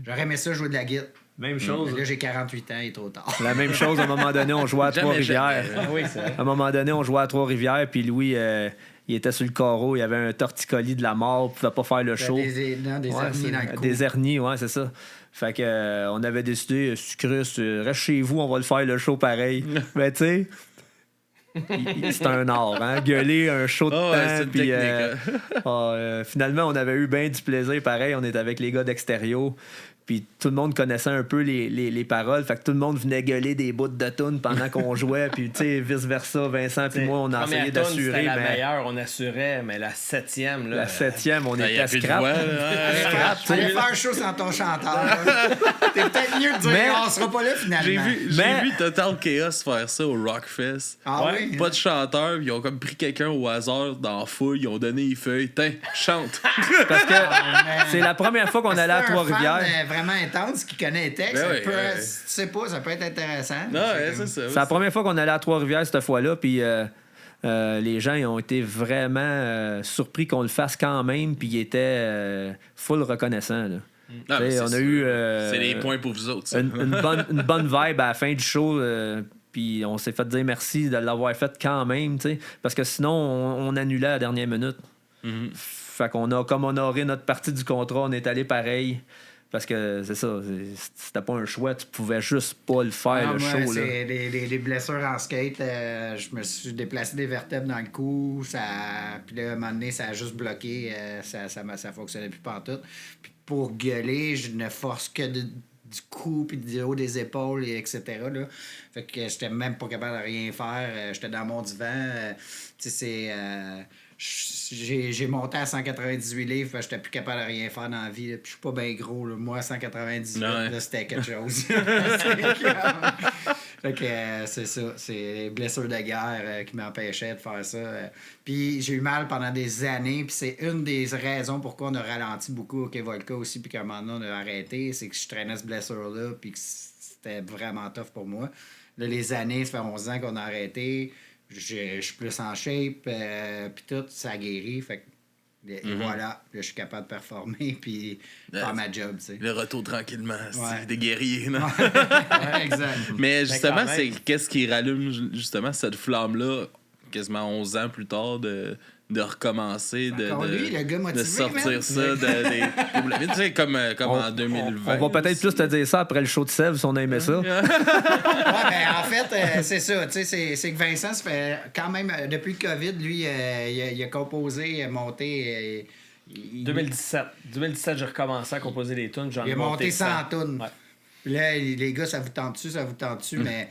j'aurais aimé ça jouer de la guitare. Même chose. Mais là, j'ai 48 ans, il est trop tard. La même chose, à un moment donné, on jouait à Trois-Rivières. Oui, c'est vrai. À un moment donné, on jouait à Trois-Rivières, puis Louis, il était sur le carreau, il avait un torticolis de la mort, il pouvait pas faire le show. Des hernies dans le cou. Des hernies, ouais, c'est ça. Fait que on avait décidé, Chris, reste chez vous, on va le faire le show pareil. Mais tu sais... c'est un art, hein? Gueuler un show de temps. Puis, finalement, on avait eu bien du plaisir. Pareil, on était avec les gars d'Extérieur. Puis tout le monde connaissait un peu les paroles. Fait que tout le monde venait gueuler des bouts de tunes pendant qu'on jouait. Puis tu sais, vice-versa, Vincent puis moi, on a essayé d'assurer. C'était la meilleure, on assurait, mais la 7e... Là, la 7e, on était scrap. Allez faire un show sans ton chanteur. T'es peut-être mieux de dire on sera pas là finalement. J'ai vu Total Chaos faire ça au Rockfest. Ah oui? Pas de chanteur, ils ont comme pris quelqu'un au hasard dans la foule, ils ont donné les feuilles. Tiens, chante. Parce que c'est la première fois qu'on allait à Trois-Rivières. Vraiment intense qui connaît les textes, tu sais pas, ça peut être intéressant. Non, c'est ça. C'est la première fois qu'on allait à Trois-Rivières cette fois-là, puis les gens ils ont été vraiment surpris qu'on le fasse quand même, puis ils étaient full reconnaissants. Là. Non, on a eu c'est les points pour vous autres. une bonne vibe à la fin du show. Puis on s'est fait dire merci de l'avoir fait quand même, parce que sinon on annulait à la dernière minute. Fait qu'on a comme honoré notre partie du contrat, on est allé pareil. Parce que c'est ça, c'était pas un choix, tu pouvais juste pas le faire, le moi, show. C'est des blessures en skate. Je me suis déplacé des vertèbres dans le cou. Puis là, à un moment donné, ça a juste bloqué. Ça fonctionnait plus pantoute. Puis pour gueuler, je ne force que du cou puis du haut des épaules, et etc. Là. Fait que j'étais même pas capable de rien faire. J'étais dans mon divan. Tu sais, j'ai monté à 198 livres, parce que j'étais plus capable de rien faire dans la vie. Là. Puis je suis pas bien gros. Là. Moi, à 198, là, c'était quelque chose. Fait que c'est ça. C'est les blessures de guerre qui m'empêchaient de faire ça. Puis j'ai eu mal pendant des années. Puis c'est une des raisons pourquoi on a ralenti beaucoup au Volca aussi. Puis qu'à un moment donné, on a arrêté. C'est que je traînais cette blessure-là. Puis que c'était vraiment tough pour moi. Là, les années, ça fait 11 ans qu'on a arrêté. Je suis plus en shape, puis tout, ça a guéri. Fait que, et voilà, là, je suis capable de performer, puis faire ma job, tu sais. Le retour tranquillement, c'est des guerriers, non? Exact. Mais justement, c'est qu'est-ce qui rallume justement cette flamme-là, quasiment 11 ans plus tard, de recommencer, lui, le gars motivé, de sortir man. ça tu sais, comme en 2020. On va peut-être plus te dire ça après le show de Sèvres si on aimait ça. Ouais, ben, en fait, c'est ça. Tu sais, c'est que Vincent, ça fait quand même, depuis le COVID, lui, il a composé, il a monté. 2017. 2017, j'ai recommencé à composer des tunes. Il a monté 100 tunes. Ouais. Puis là, les gars, ça vous tente-tu, mais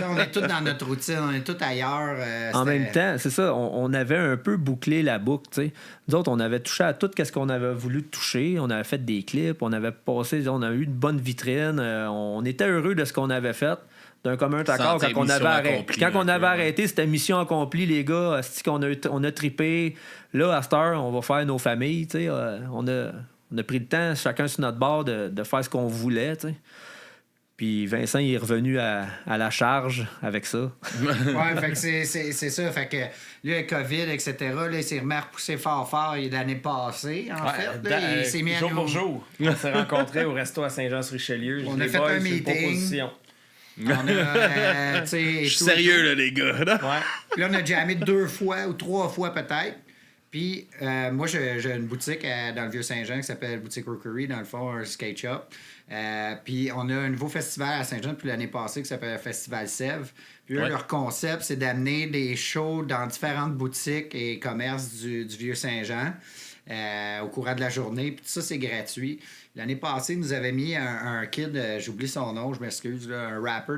on est tous dans notre routine, on est tous ailleurs. En même temps, c'est ça, on avait un peu bouclé la boucle, tu sais. Nous autres, on avait touché à tout ce qu'on avait voulu toucher. On avait fait des clips, on avait passé, on a eu une bonne vitrine. On était heureux de ce qu'on avait fait. D'un commun accord, quand on avait arrêté, c'était mission accomplie, les gars. On a trippé. Là, à cette heure, on va faire nos familles, tu sais. On a pris le temps, chacun sur notre bord, de faire ce qu'on voulait, tu sais. Puis Vincent, il est revenu à la charge avec ça. Ouais, fait que c'est ça. Fait que lui, avec COVID, etc., là, il s'est remis à repousser fort l'année passée, en fait. Là, il s'est mis à jour pour jour. On s'est rencontrés au resto à Saint-Jean-sur-Richelieu. On a fait un meeting. On a, je suis sérieux, là, les gars. Là. Ouais. Puis là, on a jammé 2 fois ou 3 fois peut-être. Puis moi, j'ai une boutique dans le Vieux-Saint-Jean qui s'appelle Boutique Rookery, dans le fond, un skate shop. Puis on a un nouveau festival à Saint-Jean depuis l'année passée qui s'appelle le Festival Sèvres. Puis là, leur concept, c'est d'amener des shows dans différentes boutiques et commerces du Vieux-Saint-Jean au courant de la journée. Puis tout ça, c'est gratuit. L'année passée, ils nous avaient mis un kid, j'oublie son nom, je m'excuse, là, un rapper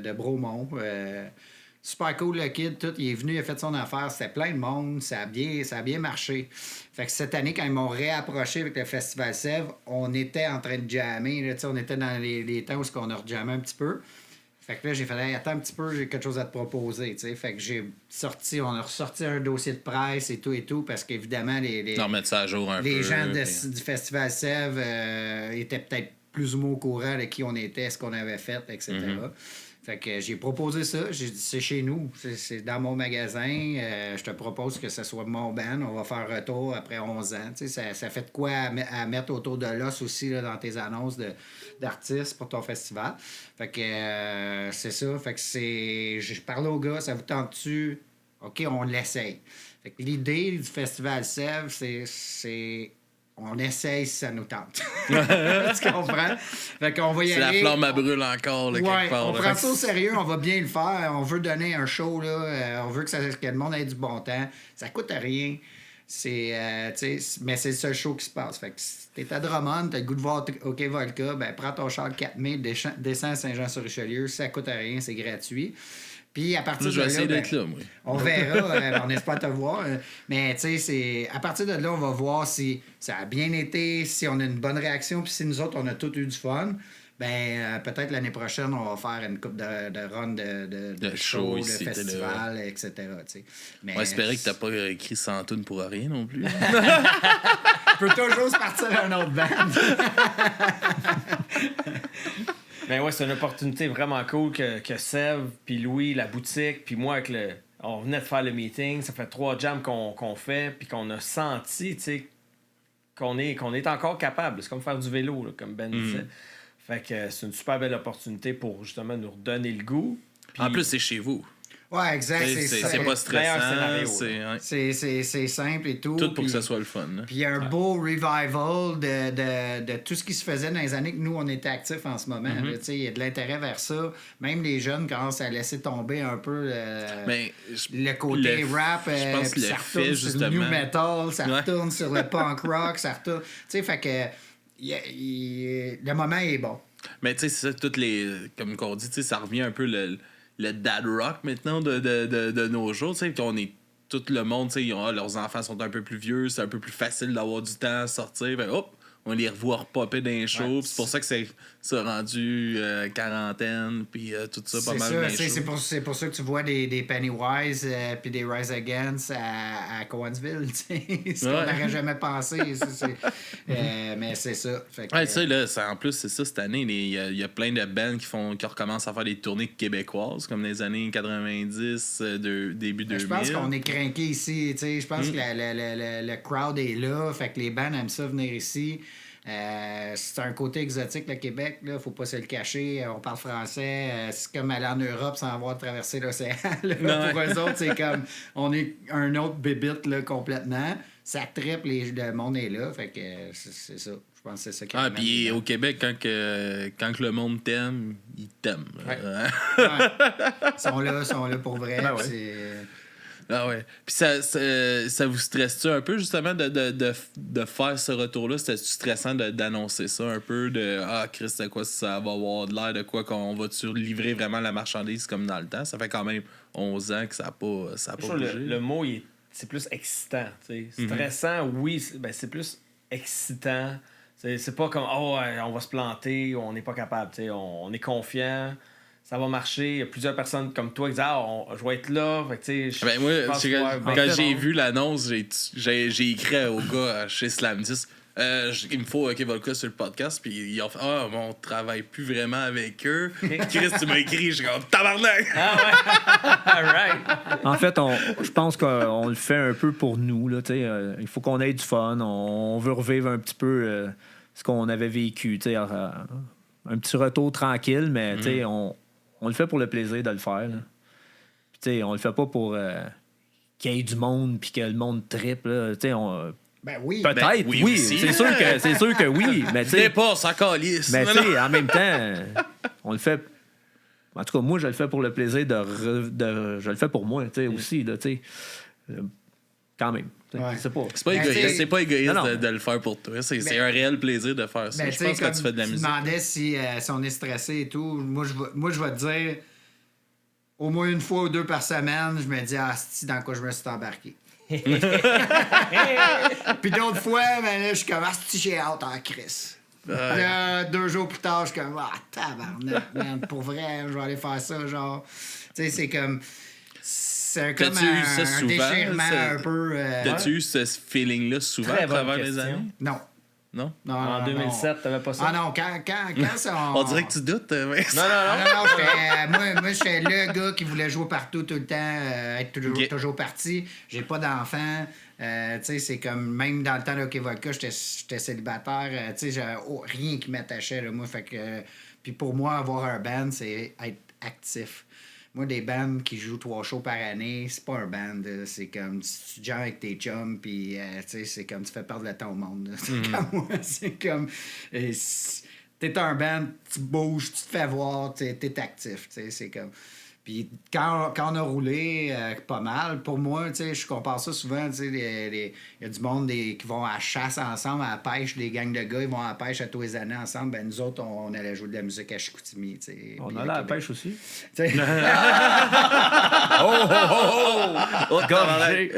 de Bromont. Super cool, le kid, tout. Il est venu, il a fait son affaire. C'était plein de monde. Ça a bien marché. Fait que cette année, quand ils m'ont réapproché avec le Festival Sèvres, on était en train de jammer. Là, on était dans les temps où on a rejammé un petit peu. Fait que là, j'ai fait, hey, attends un petit peu, j'ai quelque chose à te proposer. T'sais. Fait que on a ressorti un dossier de presse et tout, parce qu'évidemment, mettre ça à jour un peu. Les gens du Festival Sèvres étaient peut-être plus ou moins au courant de qui on était, ce qu'on avait fait, etc. Fait que j'ai proposé ça. J'ai dit, c'est chez nous. C'est dans mon magasin. Je te propose que ce soit mon band. On va faire retour après 11 ans. Ça fait de quoi à mettre autour de l'os aussi là, dans tes annonces d'artistes pour ton festival. Fait que c'est ça. Fait que je parle aux gars, ça vous tente-tu? OK, on l'essaye. Fait que l'idée du Festival Sèvres, c'est on essaye si ça nous tente. Tu comprends? Fait qu'on va y aller. C'est la flamme à brûle encore, là, quelque part. On prend ça au sérieux, on va bien le faire. On veut donner un show, là. On veut que le monde ait du bon temps. Ça coûte rien. Mais c'est le seul show qui se passe. Fait que si t'es à Drummond, t'as le goût de voir OK Volca, ben prends ton char le 4 mai, descends à Saint-Jean-sur-Richelieu. Ça coûte rien, c'est gratuit. Puis à partir je vais essayer d'être là, moi. On verra, on espère te voir. Mais tu sais, à partir de là, on va voir si ça a bien été, si on a une bonne réaction, puis si nous autres, on a tous eu du fun. Ben peut-être l'année prochaine, on va faire une coupe de run de shows, de festivals, etc. T'sais. Mais on va espérer que t'as pas écrit 100 tunes pour rien non plus. On peut toujours se partir à un autre band. Ben ouais, c'est une opportunité vraiment cool que Sèvres, puis Louis, la boutique, puis moi, on venait de faire le meeting. Ça fait 3 jams qu'on fait, puis qu'on a senti, tu sais, qu'on est encore capable. C'est comme faire du vélo, là, comme Ben disait. Fait que c'est une super belle opportunité pour justement nous redonner le goût. Puis... En plus, c'est chez vous. Ouais, exact. C'est pas meilleur scénario, stressant. C'est simple et tout. Tout pour puis, que ce soit le fun. Là. Puis il y a un beau revival de tout ce qui se faisait dans les années que nous, on était actifs en ce moment. Mm-hmm. Là, tu sais, il y a de l'intérêt vers ça. Même les jeunes commencent à laisser tomber un peu Mais le côté rap. je pense puis que le ça fait, retourne sur le new justement- metal, ça Ouais. retourne sur le punk rock, ça retourne... Tu sais, fait que le moment est bon. Mais tu sais, c'est ça, toutes les. Comme qu'on dit, tu sais, ça revient un peu le dad rock maintenant de nos jours. Tu sais, qu'on est. Tout le monde, tu sais, leurs enfants sont un peu plus vieux, c'est un peu plus facile d'avoir du temps à sortir. Ben, hop, on les revoit repopper dans les shows. Ouais. C'est pour ça que c'est rendu quarantaine, puis tout ça, pas C'est mal ça, dans les c'est shows. c'est pour ça que tu vois des Pennywise puis des Rise Against à Cowansville, tu sais. Ce qu'on Ouais. n'aurait jamais pensé. Mais c'est ça. Fait que, Ouais, tu sais, là, en plus, c'est ça, cette année, il y a plein de bands qui recommencent à faire des tournées québécoises, comme les années 90, début 2000. je pense qu'on est craqué ici, tu sais. Je pense que le crowd est là, fait que les bands aiment ça venir ici. C'est un côté exotique, le Québec, là, faut pas se le cacher. On parle français. C'est comme aller en Europe sans avoir traversé l'océan. Là. Pour eux autres, c'est comme on est un autre bébite là, complètement. Ça trippe, le monde est là. Fait que c'est ça. Je pense que c'est ça qui amène Puis les gens. au Québec, quand que le monde t'aime, il t'aime. Ouais. Ils sont là pour vrai. Ben ouais. C'est... Ah ouais. Puis ça vous stresse-tu un peu, justement, de faire ce retour-là? C'était-tu stressant d'annoncer ça un peu? Chris, de quoi ça va avoir de l'air? De quoi qu'on va-tu livrer vraiment la marchandise comme dans le temps? Ça fait quand même 11 ans que ça n'a pas Je trouve bougé. le mot, c'est plus excitant. Tu sais. Stressant, oui, c'est plus excitant. C'est pas comme, on va se planter, on n'est pas capable. Tu sais. On est confiant. Ça va marcher. Il y a plusieurs personnes comme toi qui disent je vais être là. Fait que, tu sais, Ben moi, je pense quand que j'ai vu l'annonce, j'ai écrit au gars chez Slam 10. Il me faut Volca sur le podcast, puis ils ont fait on travaille plus vraiment avec eux. Chris, tu m'as écrit, je suis comme tabarnak! All right. En fait, je pense qu'on le fait un peu pour nous. Là, il faut qu'on ait du fun. On veut revivre un petit peu ce qu'on avait vécu. Un petit retour tranquille, mais on le fait pour le plaisir de le faire. Puis, on le fait pas pour qu'il y ait du monde puis que le monde trippe. Là. Ben oui. Peut-être, Ben, oui oui. aussi. C'est sûr que oui. Mais Dépasse en calice! mais en même temps, on le fait. En tout cas, moi, je le fais pour le plaisir je le fais pour moi, aussi, là, quand même. Ouais. C'est pas. C'est pas Ben, égoïste, t'sais- c'est pas égoïste Non, non. de le faire pour toi. C'est Ben- un réel plaisir de faire ça. Ben, Je tu sais, pense que comme tu fais de la musique. Tu demandais si on est stressé et tout. Moi, je vais te dire, au moins une fois ou deux par semaine, je me dis, c'est dans quoi je me suis embarqué. Puis d'autres fois, ben là, je suis comme, j'ai hâte en Chris. Là, 2 jours plus tard, je suis comme, tabarnak, man, pour vrai, je vais aller faire ça, genre. Tu sais, c'est comme. C'est comme T'as-tu eu ça un souvent, déchirement ça? un peu. T'as-tu eu ce feeling-là souvent Très à travers bonne les question. années? Non. Non? Non, En non, 2007, t'avais pas ça? Ah non, quand ça. On dirait que tu doutes, Vincent. Moi, j'étais le gars qui voulait jouer partout tout le temps, être toujours parti. J'ai pas d'enfant. Tu sais, c'est comme, même dans le temps de Hockey Vodka, j'étais célibataire. Tu sais, j'avais rien qui m'attachait, là, moi. Fait que, puis pour moi, avoir un band, c'est être actif. Moi, des bands qui jouent 3 shows par année, c'est pas un band. C'est comme, tu joues avec tes chums, puis tu sais, c'est comme, tu fais perdre le temps au monde. C'est comme moi, c'est comme... T'es un band, tu bouges, tu te fais voir, t'es actif, tu sais, c'est comme... Puis quand on a roulé pas mal, pour moi, tu sais, je compare ça souvent, tu sais, il y a du monde qui vont à la chasse ensemble, à la pêche, des gangs de gars, ils vont à la pêche à tous les années ensemble. Ben nous autres, on allait jouer de la musique à Chicoutimi, tu sais. On puis allait à la Québec. pêche aussi. Tu sais. Gorgé.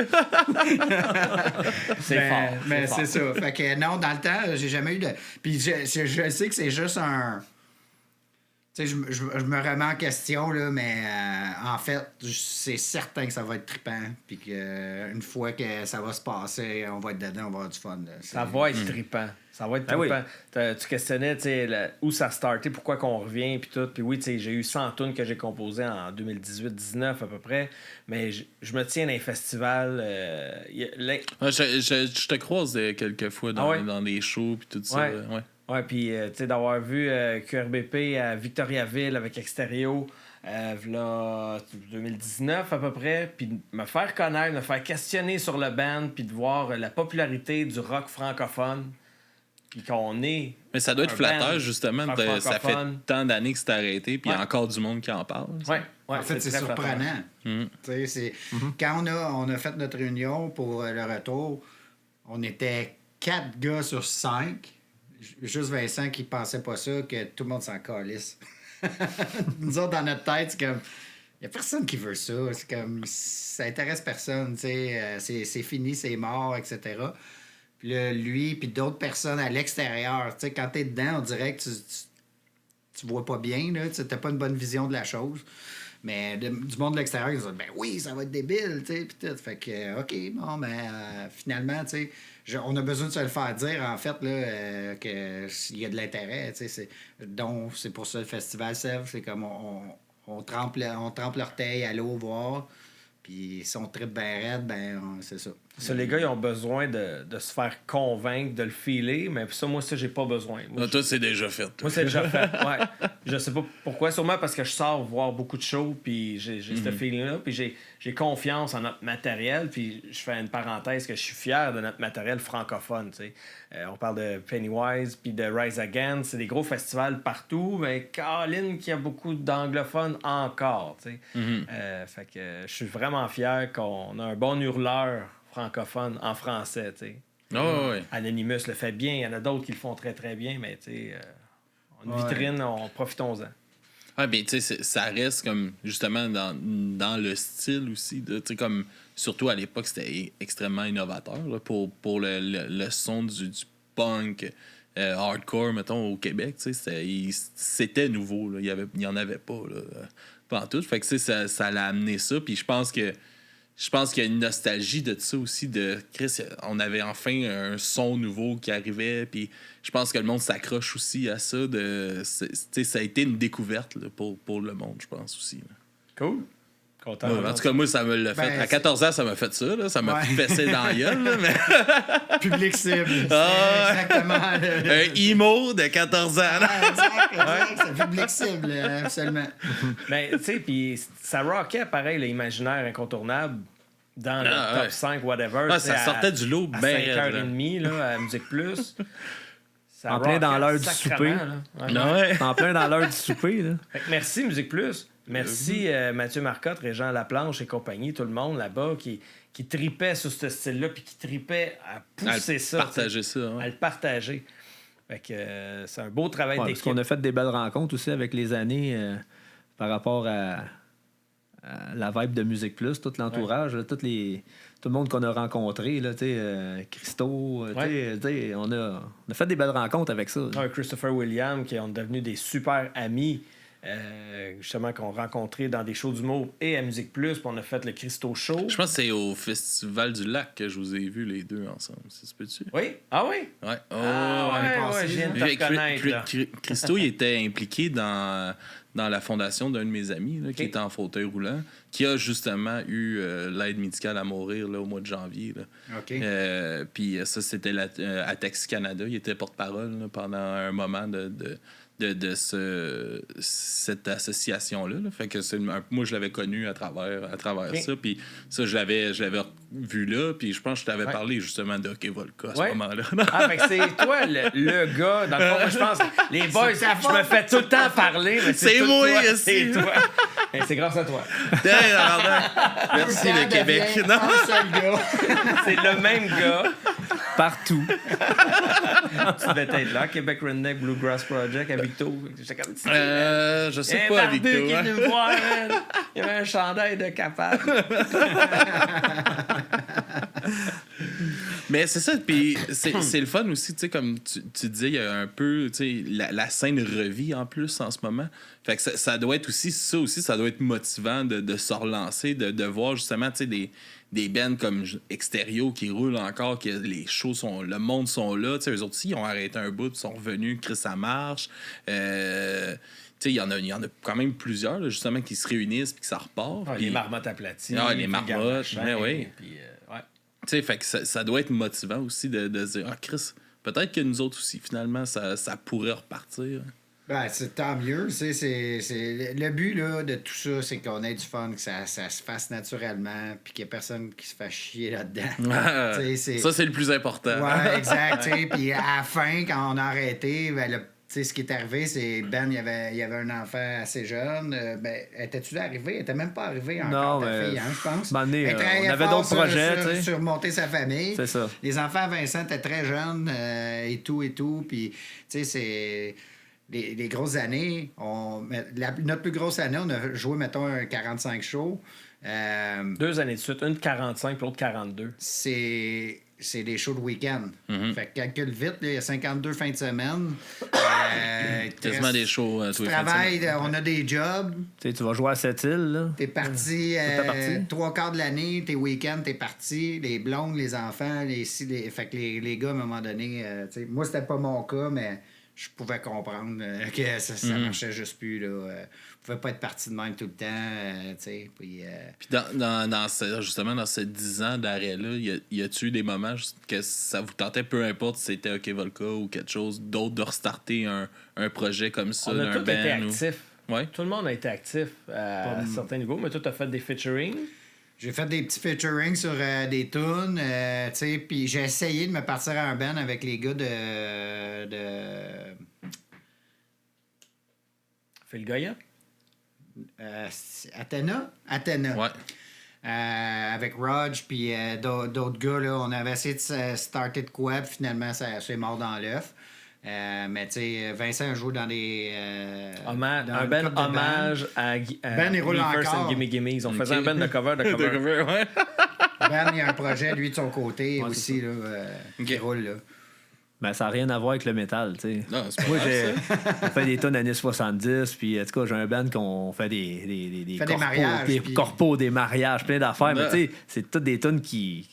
C'est fort. Mais fort. c'est ça. Fait que non, dans le temps, j'ai jamais eu de. Puis je sais que c'est juste un. Tu sais, je me remets en question, là, mais en fait, c'est certain que ça va être trippant. Puis qu'une fois que ça va se passer, on va être dedans, on va avoir du fun. Là. Ça va être trippant. Ça va être Ben oui. trippant. Tu questionnais où ça a starté, pourquoi qu'on revient, puis tout. Puis oui, tu sais, j'ai eu 100 tunes que j'ai composées en 2018-19 à peu près. Mais je me tiens dans les festivals. Je te croise quelques fois dans des shows puis tout ça. Ouais. Ouais. Ouais, puis tu sais, d'avoir vu QRBP à Victoriaville avec Extérieur, là, 2019 à peu près, puis de me faire connaître, me faire questionner sur le band, puis de voir la popularité du rock francophone, puis qu'on est... Mais ça doit être un flatteur, band justement. rock Ça fait francophone. tant d'années que c'est arrêté, puis il y a Ouais. encore du monde qui en parle. Ouais, En fait, c'est très surprenant. Mm. Tu sais, quand on a fait notre réunion pour le retour, on était 4 gars sur 5. Juste Vincent qui pensait pas ça, que tout le monde s'en calisse. Nous autres, dans notre tête, c'est comme... Il n'y a personne qui veut ça. C'est comme... Ça intéresse personne, tu sais. C'est fini, c'est mort, etc. Puis là, lui, puis d'autres personnes à l'extérieur. Tu sais, quand t'es dedans, on dirait que tu vois pas bien, là. Tu n'as pas une bonne vision de la chose. Mais du monde de l'extérieur, ils disent, ben oui, ça va être débile, tu sais, puis tout. Fait que, OK, bon, ben, finalement, tu sais, on a besoin de se le faire dire, en fait, là, qu'il y a de l'intérêt, tu sais. Donc, c'est pour ça le festival Sèvres, c'est comme on trempe l'orteil à l'eau voir, puis si on tripe bien raide, ben, c'est ça. Ça, les gars, ils ont besoin de se faire convaincre, de le filer, mais ça, moi, j'ai pas besoin. Moi, Toi, c'est déjà fait. toi. moi, c'est déjà fait, ouais. Je sais pas pourquoi, sûrement parce que je sors voir beaucoup de shows, puis j'ai ce feeling-là, puis j'ai confiance en notre matériel, puis je fais une parenthèse que je suis fier de notre matériel francophone, tu sais. On parle de Pennywise, puis de Rise Again, c'est des gros festivals partout, mais Colin, qu'il y a beaucoup d'anglophones encore, tu sais. Fait que je suis vraiment fier qu'on a un bon hurleur francophone en français, tu sais. Oh, ouais. Anonymous le fait bien, il y en a d'autres qui le font très très bien, mais tu sais, une vitrine, profitons-en. Ah, bien, tu sais, ça reste comme justement dans le style aussi. Tu sais, comme surtout à l'époque, c'était extrêmement innovateur là, pour le son du punk hardcore, mettons, au Québec. Tu sais, c'était nouveau. Là. Il n'y en avait pas. Là, pas en tout. Fait que tu sais, ça l'a amené ça. Puis je pense qu'il y a une nostalgie de ça aussi, de Chris, on avait enfin un son nouveau qui arrivait, puis je pense que le monde s'accroche aussi à ça. Ça a été une découverte là, pour le monde, je pense aussi. Là. Cool. Content. Ouais, en tout cas, moi, ça me l'a fait. Ben, à 14 ans, ça m'a fait ça. Là. Ça m'a fessé dans la gueule. Là, mais... Public cible. C'est Ah, exactement... un emo de 14 ans. Là. Exact, c'est public cible, absolument. Mais tu sais, puis ça rockait pareil, l'imaginaire incontournable dans le top ouais. 5, whatever. Ah, ça sortait du lot à bien 5h30 là, à Musique Plus. Ça En plein dans rockait l'heure du sacrément, souper. là. Ouais. Ouais. En plein dans l'heure du souper, là. Fait que merci Musique Plus. Merci Mathieu Marcotte, Régent Laplanche et compagnie, tout le monde là-bas qui tripait sur ce style-là puis qui tripait à pousser ça. Partager ça. Ouais. À le partager. Fait que c'est un beau travail Ouais, parce d'équipe. qu'on a fait des belles rencontres aussi avec les années par rapport à la vibe de Musique Plus, tout l'entourage, là, tout le monde qu'on a rencontré, là, Christo, on a fait des belles rencontres avec ça. Ouais, Christopher Williams, qui sont devenus des super amis, justement, qu'on rencontré dans des shows d'humour et à Musique Plus, puis on a fait le Christo Show. Je pense que c'est au Festival du Lac que je vous ai vus les deux ensemble. Ça se peut-tu? Oui? Ah oui? Ouais. Oh, ouais, je viens de te reconnaître, là. Christo, il était impliqué dans la fondation d'un de mes amis là, qui était en fauteuil roulant, qui a justement eu l'aide médicale à mourir là, au mois de janvier. Là. OK. Puis ça, c'était à Taxi Canada. Il était porte-parole là, pendant un moment de cette association-là. Là. Fait que moi, je l'avais connu à travers ça. Puis ça, je l'avais vu là. Puis je pense que je t'avais parlé justement de Hockey Volca à ce moment-là. Ah, fait que c'est toi le gars. Dans le fond, moi, je pense que les boys, je me fais tout le temps parler. Mais C'est tout moi toi, aussi. c'est toi. Et c'est grâce à toi. Merci le Québec. Non? Un seul gars. C'est le même gars. Partout. Tu devais être là. Québec Redneck Bluegrass Project à Victo. J'étais comme... Je sais pas, Barbu Victor. qui est venu me voir, man. Il y avait un chandail de capable. Mais c'est ça, puis c'est le fun aussi, tu sais, comme tu disais, il y a un peu, tu sais, la scène revit en plus en ce moment. Fait que ça doit être aussi, ça doit être motivant de se relancer, de voir justement, tu sais, des bands comme Extérieur qui roulent encore, que les shows le monde sont là, tu sais, eux autres aussi, ils ont arrêté un bout, ils sont revenus, Chris, ça marche. Tu sais, il y en a quand même plusieurs, là, justement, qui se réunissent puis que ça repart. Ah, Puis- les marmottes aplaties. Ah, les puis marmottes, Garde-Machin, ouais, oui. Puis, ouais. Tu sais, fait que ça doit être motivant aussi de se dire, ah, Chris, peut-être que nous autres aussi, finalement, ça pourrait repartir. Ben, c'est tant mieux. Le but là, de tout ça, c'est qu'on ait du fun, que ça se fasse naturellement, puis qu'il n'y ait personne qui se fasse chier là-dedans. Ça, c'est le plus important. Ouais, exact. Puis à la fin, quand on a arrêté, ben, ce qui est arrivé, c'est Ben, il y avait un enfant assez jeune. Étais-tu arrivé? Elle était même pas arrivée encore, ta fille, je pense. On avait d'autres projets. Sur monter sa famille. C'est ça. Les enfants à Vincent étaient très jeunes et tout. Puis, tu sais, c'est... Les grosses années, notre plus grosse année, on a joué, mettons, un 45 shows. 2 années de suite, une 45 puis l'autre 42. C'est des shows de week-end. Fait que calcule vite, il y a 52 fins de semaine. Quasiment des shows tous les fins de semaine. On a des jobs. Tu vas jouer à cette île, là. T'es parti 3/4 de l'année, tes week-ends, t'es parti. Les blondes, les enfants, fait que les gars, à un moment donné... moi, c'était pas mon cas, mais... Je pouvais comprendre que ça marchait juste plus. Là. Je pouvais pas être parti de même tout le temps. Puis justement, dans ces 10 ans d'arrêt-là, y a-tu eu des moments que ça vous tentait, peu importe si c'était OK Volca ou quelque chose d'autre, de restarter un projet comme ça, on a tous été actifs. Ouais. Tout le monde a été actif à certains niveaux, mais toi, tu as fait des featuring. J'ai fait des petits featuring sur des tunes, puis j'ai essayé de me partir à un band avec les gars de... Phil Goya? Athéna? Ouais. Avec Rog, puis d'autres gars, là, on avait essayé de starter de quoi, puis finalement, c'est mort dans l'œuf. Mais tu sais, Vincent joue dans des... un band hommage à Ben, il roule First encore. and Gimme Gimme. Ils ont fait un band de cover. Ouais. Ben, il y a un projet, lui, de son côté aussi, là, qui roule, là. Ben, ça n'a rien à voir avec le métal, tu sais. Non, c'est pas Moi, grave, on fait des tonnes années 70, puis en tout cas, j'ai un band qu'on fait des Fait des mariages, des puis- corpos, des mariages, plein d'affaires, mais Ouais. tu sais, c'est toutes des tonnes qui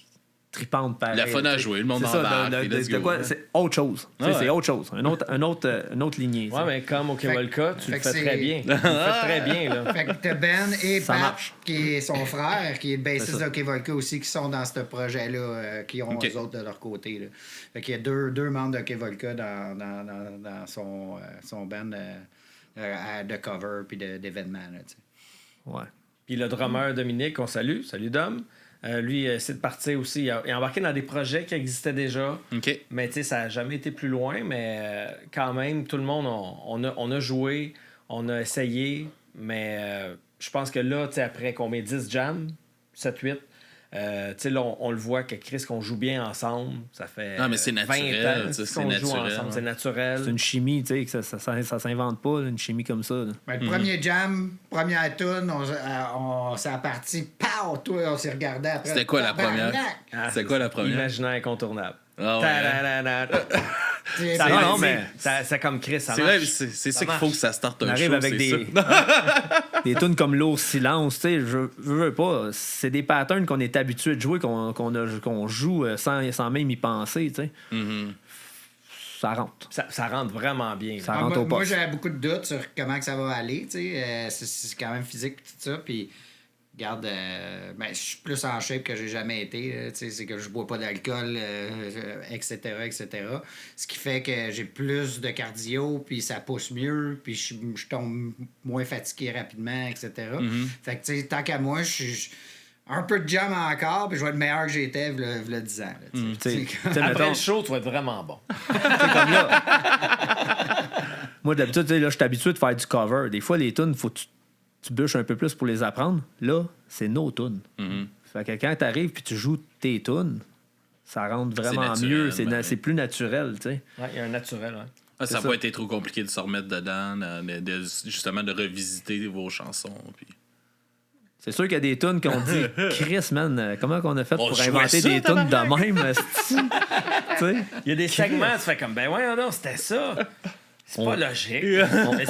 tripantes pareil. Le fun à tu sais. jouer, le monde C'est ça, embarque, puis let's go, quoi, là. c'est autre chose. Tu sais, Ouais. c'est autre chose. Une autre lignée. Ouais, mais comme au Kevolka, tu le fait fais que très c'est- bien. Tu le fais très bien, là. Fait que t'as Ben et Ça Pat, marche. qui est son frère, qui est le C'est bassiste ça. de Kevolka aussi, qui sont dans ce projet-là, qui ont Ok. eux autres de leur côté. Là. Fait qu'il y a deux membres de Kevolka dans son band de cover puis d'événements. Là, tu sais. Ouais. Puis le drummer Dominique, on salue. Salut Dom. Lui, c'est de partir aussi. Il a embarqué dans des projets qui existaient déjà. OK. Mais tu sais, ça n'a jamais été plus loin. Mais quand même, tout le monde, on a joué, on a essayé. Mais je pense que là, tu sais, après combien? 10 jams? 7-8? Tu sais, là, on le voit que Chris, qu'on joue bien ensemble. Ça fait Non, mais c'est 20 naturel, ans ça, c'est qu'on joue naturel, ensemble. ouais. C'est naturel. C'est une chimie, tu sais, que ça s'invente pas, là, une chimie comme ça. Là. Ben, le premier jam, première tune, ça a parti, pow, toi, on s'est regardé après. C'était quoi la première? Tabarnak! C'était quoi la première? Imaginaire incontournable. Ah ouais. Ta-da-da-da. C'est- Ça, Non, non, mais mais c'est comme Chris, ça C'est vrai, marche. c'est ça qu'il marche. faut que ça starte On un arrive show, avec c'est des, ça. des tunes comme L'eau silence, tu sais, je veux pas. C'est des patterns qu'on est habitué de jouer, qu'on joue sans même y penser, tu sais. Mhm. Ça rentre. Ça rentre vraiment bien. Ça là. rentre au Moi, poste. j'avais beaucoup de doutes sur comment que ça va aller. Tu sais, c'est quand même physique tout ça. Puis, regarde, ben, je suis plus en shape que j'ai jamais été. Tu sais, c'est que je bois pas d'alcool, etc., etc. Ce qui fait que j'ai plus de cardio, puis ça pousse mieux, puis je tombe moins fatigué rapidement, etc. Fait que, tu sais, tant qu'à moi, je suis un peu de jam encore, puis je vais être meilleur que j'étais il y a 10 ans. Là, tu sais. Tu sais, C'est- mettons, Après le show, tu vas être vraiment bon. comme là. Moi, d'habitude, tu sais, là, je suis habitué de faire du cover. Des fois, les tunes, faut que tu bûches un peu plus pour les apprendre. Là, c'est nos tunes. Fait que quand t'arrives puis tu joues tes tunes, ça rentre vraiment naturel, mieux. ben. C'est plus naturel, tu sais. Ouais, il y a un naturel. Ouais. Ah, ça n'a ça. pas été trop compliqué de se remettre dedans, justement de revisiter vos chansons. Puis... C'est sûr qu'il y a des tunes qu'on dit Chris, man, comment qu'on a fait On pour jouait inventer ça, des tunes de même, esti? Tu sais? Il y a des segments, tu fais comme, ben ouais, non, c'était ça. C'est pas logique.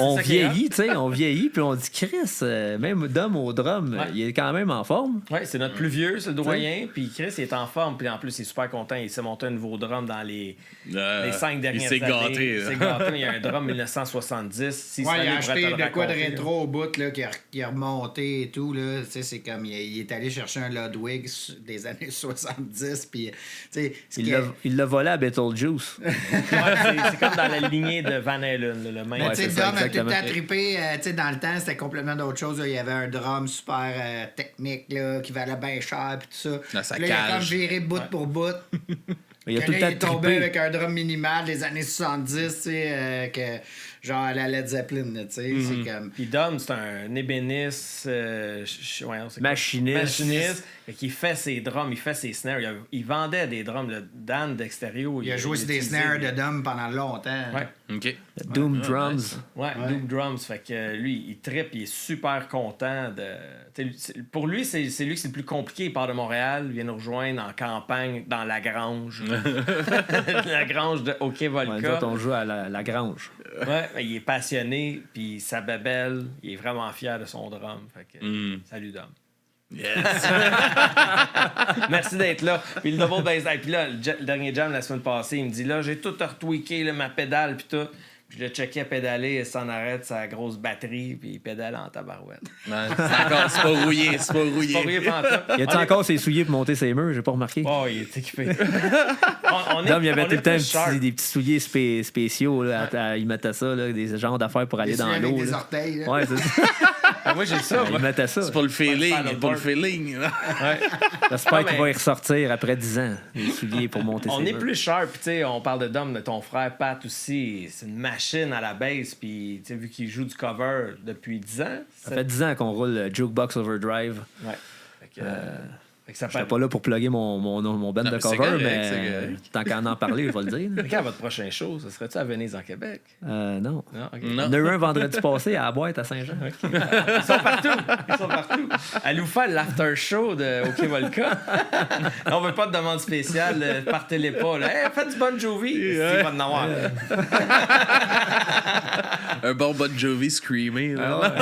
On vieillit, tu sais, on vieillit, puis on dit Chris, même Dom au drum, il est quand même en forme. Oui, c'est notre plus vieux, c'est le doyen, puis Chris il est en forme, puis en plus il est super content, il s'est monté un nouveau drum dans les 5 dernières années. Il s'est gâté. Il y a un drum 1970. Il a acheté de quoi de rétro au bout là, qui a remonté et tout. Là. C'est comme il est allé chercher un Ludwig des années 70. Puis, il l'a volé à Beetlejuice. C'est comme dans la lignée de Van Halen, le même. Mais Dom a tout le temps trippé. Dans le temps, c'était complètement d'autre chose. Là. Il y avait un drum super technique là, qui valait bien cher. Puis tout ça. Puis là, il a comme viré bout pour bout. Il a tout le temps il est tombé trippé. avec un drum minimal des années 70, que genre à la Led Zeppelin, tu sais, c'est comme... Puis Dom, c'est un ébéniste, machiniste, qui fait ses drums, il fait ses snares. Il vendait des drums, le Dan d'Extérieur. Il a joué sur des snares de Dom pendant longtemps. Ouais. OK. Doom Drums. Ouais, Doom Drums. Fait que lui, il trippe, il est super content de... Pour lui, c'est lui que c'est le plus compliqué. Il part de Montréal, il vient nous rejoindre en campagne dans la grange. La grange de OK Volca. Ouais, on joue à la grange. Ouais, il est passionné, puis sa babelle, il est vraiment fier de son drum. Fait que, salut Dom. Yes. Merci d'être là. Puis le double bass line. Puis là, le dernier jam la semaine passée, il me dit là, j'ai tout retweaké, là, ma pédale, puis tout. Puis je le checkais pédaler, et s'en arrête sa grosse batterie, puis il pédale en tabarouette. C'est pas rouillé, c'est pas rouillé. Pas rouillé pantoute. Il a-tu encore ses souliers pour monter ses murs? J'ai pas remarqué. Oh, il est équipé. Dom, il y avait tout le temps des petits souliers spéciaux. Là, il mettait ça, là, des genres d'affaires pour aller dans l'eau. Avec des là. orteils. Là. Ouais, c'est ça. Moi, j'ai ça. Il mettait ça. C'est pour le feeling, Paddleboard. pour le feeling. Ouais. J'espère Non, qu'il mais- va y ressortir après 10 ans, les souliers pour monter On ses est murs. plus sharp, tu sais, on parle de Dom, de ton frère Pat aussi, c'est une machine à la base, puis tu sais, vu qu'il joue du cover depuis 10 ans, Ça fait 10 ans qu'on roule Jukebox Overdrive. ouais. Fait que, fait que ça J'étais fait... pas là pour plugger mon band Non, de mais c'est cover, correct, mais c'est correct. tant qu'à en parler, je vais le dire. Mais quand votre prochain show, ça serait-tu à Venise en Québec? Non. Non, ok. Non. On a eu un vendredi passé à la boîte à Saint-Jean. Ils sont partout. À nous faire l'after show de OK Volca. On veut pas de demande spéciale, partez-les pas. Là. Hey, faites du Bon Jovi. Il va en avoir. Un bon Bon Jovi screamé. Là.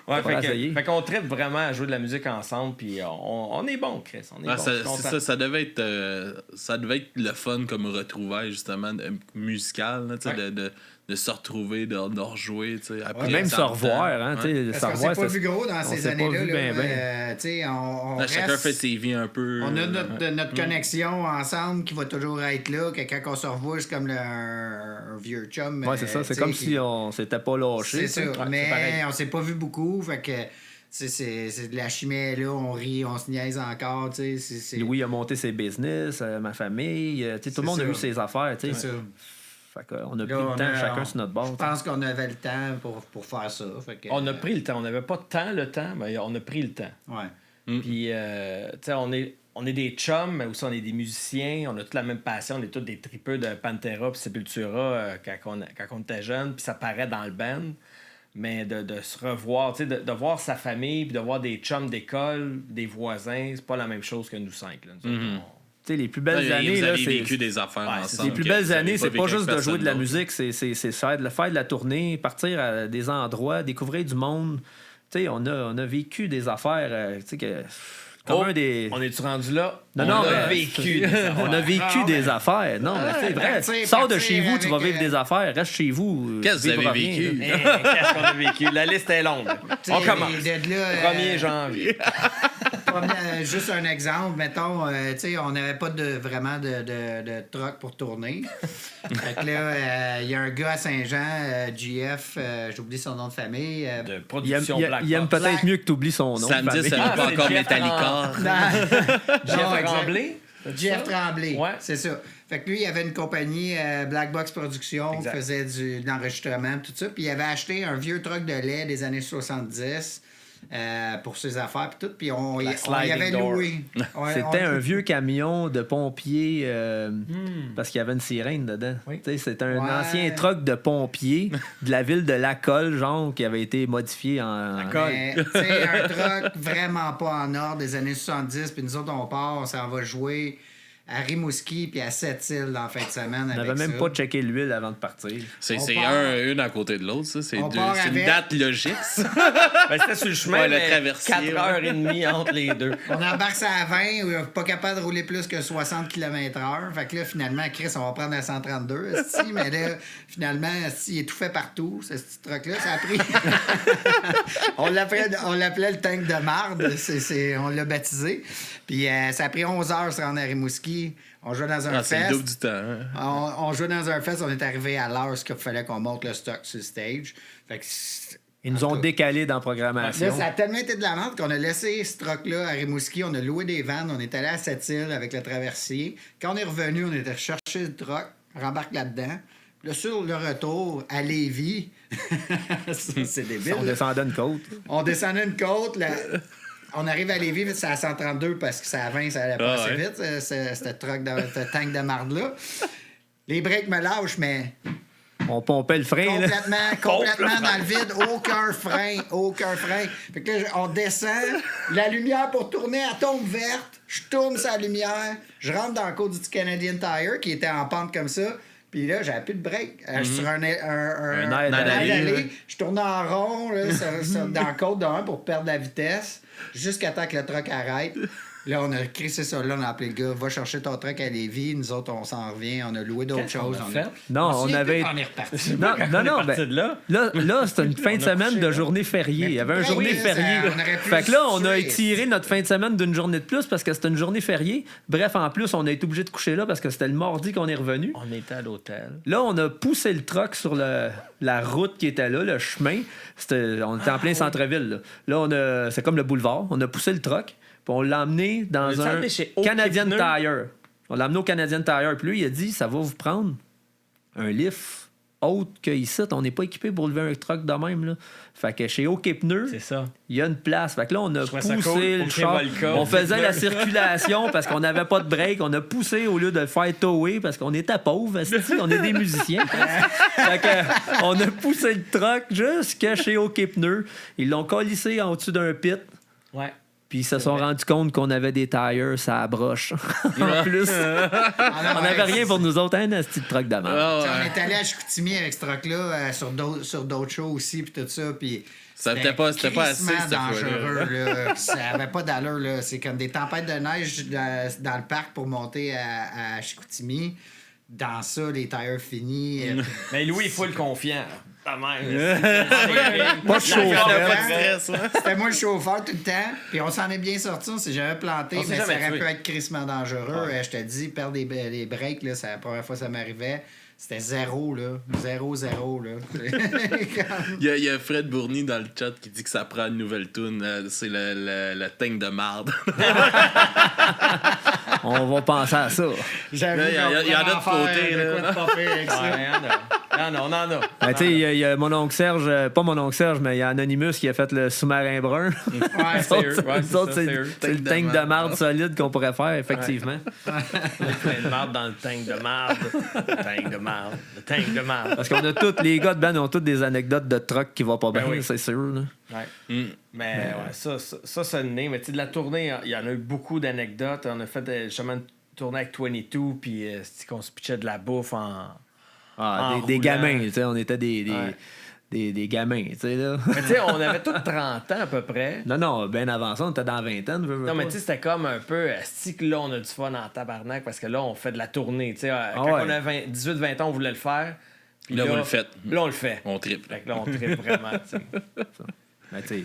Ouais, Faudra essayer. fait qu'on tripe vraiment à jouer de la musique ensemble, puis on est bon, Chris. On est bon. Ça, Je suis content. c'est ça devait être le fun comme retrouvaille justement musical, là, tu sais, Ouais. de se retrouver, de rejouer. Tu sais, après Même tant se de revoir. temps. Hein, Ouais. tu sais, Parce se qu'on revoir, s'est pas ça- vu gros dans on ces s'est pas années-là. vu Là, ben. tu sais, on Là, chacun reste- fait ses vies un peu. On a notre connexion ensemble qui va toujours être là, que quand on se revoit, c'est comme un vieux chum. Ouais, c'est ça. C'est tu sais, comme qui- si on s'était pas lâché. C'est ça. tu sais. Ouais, mais c'est pareil. on s'est pas vu beaucoup, fait que c'est de la chimie là, on rit, on se niaise encore, tu sais. Louis a monté ses business, ma famille. Tu sais, tout le monde a ça. eu ses affaires. Tu sais. C'est ça. Fait qu'on a pris Là, le on temps, a- chacun sur notre bord. Je pense qu'on avait le temps pour faire ça. Fait que, On a pris le temps. On n'avait pas tant le temps, mais on a pris le temps. Ouais. Puis, tu sais, on est des chums, mais aussi on est des musiciens. On a toute la même passion. On est tous des tripeux de Pantera puis Sepultura quand on était jeunes. Puis ça paraît dans le band. Mais de se revoir, tu sais, de voir sa famille, puis de voir des chums d'école, des voisins, c'est pas la même chose que nous cinq. Là. Nous autres, Tu sais, les plus belles années, vous là, avez c'est. vécu des affaires Ouais, ensemble. Les plus que belles vous avez années, c'est vécu pas avec juste de jouer personne de la d'autre. musique, c'est faire de la tournée, partir à des endroits, découvrir du monde. Tu sais, on a vécu des affaires, tu sais, que. Comme un des. On est-tu rendu là? Non, on non, a mais- vécu. On a vécu des affaires. Non, mais c'est vrai. partir, Sors de partir chez vous, tu vas avec, vivre des affaires. Reste chez vous. Qu'est-ce que vous vivre avez rien, vécu? là. Qu'est-ce qu'on a vécu? La liste est longue. Tu sais, On commence. de là, 1er janvier. juste un exemple, mettons, tu sais, on n'avait pas vraiment de truck pour tourner. Fait que là, il y a un gars à Saint-Jean, GF, j'oublie son nom de famille. De Il aime, production Black il aime Box. peut-être mieux que tu oublies son nom. Samedi, famille. ça Ah, n'est pas c'est encore Jeff Metallica. Jeff exact. Tremblay? Jeff Tremblay, Ouais. c'est ça. Fait que lui, il avait une compagnie Black Box Productions, Exact. faisait de l'enregistrement, tout ça. Puis il avait acheté un vieux truck de lait des années 70 pour ses affaires, puis tout. Puis on y sliding avait door. loué. Ouais, C'était on- un vieux camion de pompier parce qu'il y avait une sirène dedans. Oui. Tu sais, c'était un Ouais. ancien truck de pompier de la ville de Lacolle, genre, qui avait été modifié en. Mais, tu sais, un truck vraiment pas en ordre des années 70, puis nous autres, on part, on s'en va jouer à Rimouski puis à Sept-Îles dans la fin de semaine. On avec n'avait même ça. pas checké l'huile avant de partir. C'est On part- une à côté de l'autre, ça. C'est On deux- part c'est une avec- date logique, ça. Ben, c'était sur le chemin, Ouais, le mais traversier, 4h30 entre les deux. On embarque ça à 20, on n'est pas capable de rouler plus que 60 km/h. Fait que là, finalement, Chris, on va prendre la 132. esti, mais là, finalement, esti, il est tout fait partout, ce petit truc-là. Ça a pris. on l'appelait le tank de marde. On l'a baptisé. Puis ça a pris 11 heures de se rendre à Rimouski. On jouait dans un C'est le fest. double du temps. Hein. On jouait dans un fest, on est arrivé à l'heure qu'il fallait qu'on monte le stock sur le stage. Fait que Ils nous ont décalé dans la programmation. là, ça a tellement été de la merde qu'on a laissé ce truck-là à Rimouski. On a loué des vannes. On est allé à Sept-Îles avec le traversier. Quand on est revenu, on était chercher le truck, rembarque là-dedans. Puis là, sur le retour à Lévis, c'est débile. On descendait une côte. On descendait une côte. On arrive à Lévis, c'est à 132 parce que c'est à 20, ça allait pas assez vite, ce tank de marde-là. Les breaks me lâchent, mais On pompait le frein. Là. complètement dans le vide, aucun frein. Fait que là, on descend, la lumière pour tourner, elle tombe verte, je tourne sa lumière, je rentre dans le côte du Canadian Tire qui était en pente comme ça. Puis là, j'avais plus de break. Sur un air d'aller. Je tournais en rond là, dans le côte d'un pour perdre la vitesse jusqu'à temps que le truck arrête. Là, on a crissé ça. Là, on a appelé le gars, va chercher ton truck à Lévis. Nous autres, on s'en revient. On a loué d'autres choses. Non, on avait. On est reparti. Non, parti ben, de là. là c'était une fin de semaine de journée fériée. Il y avait une journée fériée. on aurait pu Fait que là, on a tuer. étiré notre fin de semaine d'une journée de plus parce que c'était une journée fériée. Bref, en plus, on a été obligé de coucher là parce que c'était le mardi qu'on est revenu. On était à l'hôtel. Là, on a poussé le truck sur la route qui était là, le chemin. On était en plein centre-ville. Là, c'est comme le boulevard. On a poussé le truck, puis on l'a emmené dans On l'a un emmené chez OK Canadian Pneus. Tire. On l'a amené au Canadian Tire. Puis lui, il a dit, ça va vous prendre un lift autre qu'ici. On n'est pas équipé pour lever un truck de même. Là. Fait que chez OK Pneus, C'est ça. il y a une place. Fait que là, on a trouvais ça poussé cool. le OK char. Volca. On faisait la circulation parce qu'on n'avait pas de break. On a poussé au lieu de le faire tower parce qu'on était pauvres. esti. On est des musiciens. Fait que, on a poussé le truck jusqu'à chez OK Pneus. Ils l'ont collissé en dessous d'un pit. Ouais. Puis ils se sont rendus compte qu'on avait des tires, ça broche. En plus, on n'avait rien pour nous autres. Un petit truck de merde. Ah, ouais. On est allé à Chicoutimi avec ce truck-là sur d'autres shows aussi, puis tout ça. Puis C'était pas assez, crissement cette fois-là. dangereux. Là. Ça avait pas d'allure. Là. C'est comme des tempêtes de neige dans le parc pour monter à Chicoutimi. Dans ça, les tires finis. Mais Louis est full confiant. Ta mère. Pas de chauffeur. Pas de stress, ouais. C'était moi le chauffeur tout le temps. Puis on s'en est bien sorti. On s'est jamais planté, On s'est mais ça jamais aurait tué. pu être crissement dangereux. Je te dis, perdre les breaks, là, c'est la première fois que ça m'arrivait. C'était 0, là. 0-0, là. Il y a Fred Bourny dans le chat qui dit que ça prend une nouvelle tune. C'est le tank de marde. On va penser à ça. J'avoue Là, il y en a de côté, là. Quoi de pas pire avec ça. Ouais, on en a. Ben, tu sais, il y a mon oncle Serge, pas mon oncle Serge, mais il y a Anonymous qui a fait le sous-marin brun. Ouais, c'est eux. Ouais, Nous autres, c'est c'est eux. c'est le tank de marde solide qu'on pourrait faire, effectivement. On a plein de marde dans le tank de marde. Le tank de marde. Le tank de marde. Parce qu'on a tous, les gars de band ont toutes des anecdotes de truck qui vont pas bien, oui. c'est sûr. Là. Ouais. Mais ouais, ça c'est le nez. Mais tu sais, de la tournée, il y en a eu beaucoup d'anecdotes. On a fait justement une tournée avec 22, puis c'est qu'on se pitchait de la bouffe en Des roulant. gamins, tu sais, on était des gamins, tu sais, là. Mais tu sais, on avait tous 30 ans à peu près. Non, ben avant ça, on était dans la vingtaine. Non, mais tu sais, c'était comme un peu. Si que là, on a du fun en tabarnak parce que là, on fait de la tournée. Tu sais, quand ouais. on avait 18-20 ans, on voulait le faire. Puis Là, vous le faites. Là, on le fait. On triple. Fait que là, on tripe vraiment. Tu sais. Mais tu sais,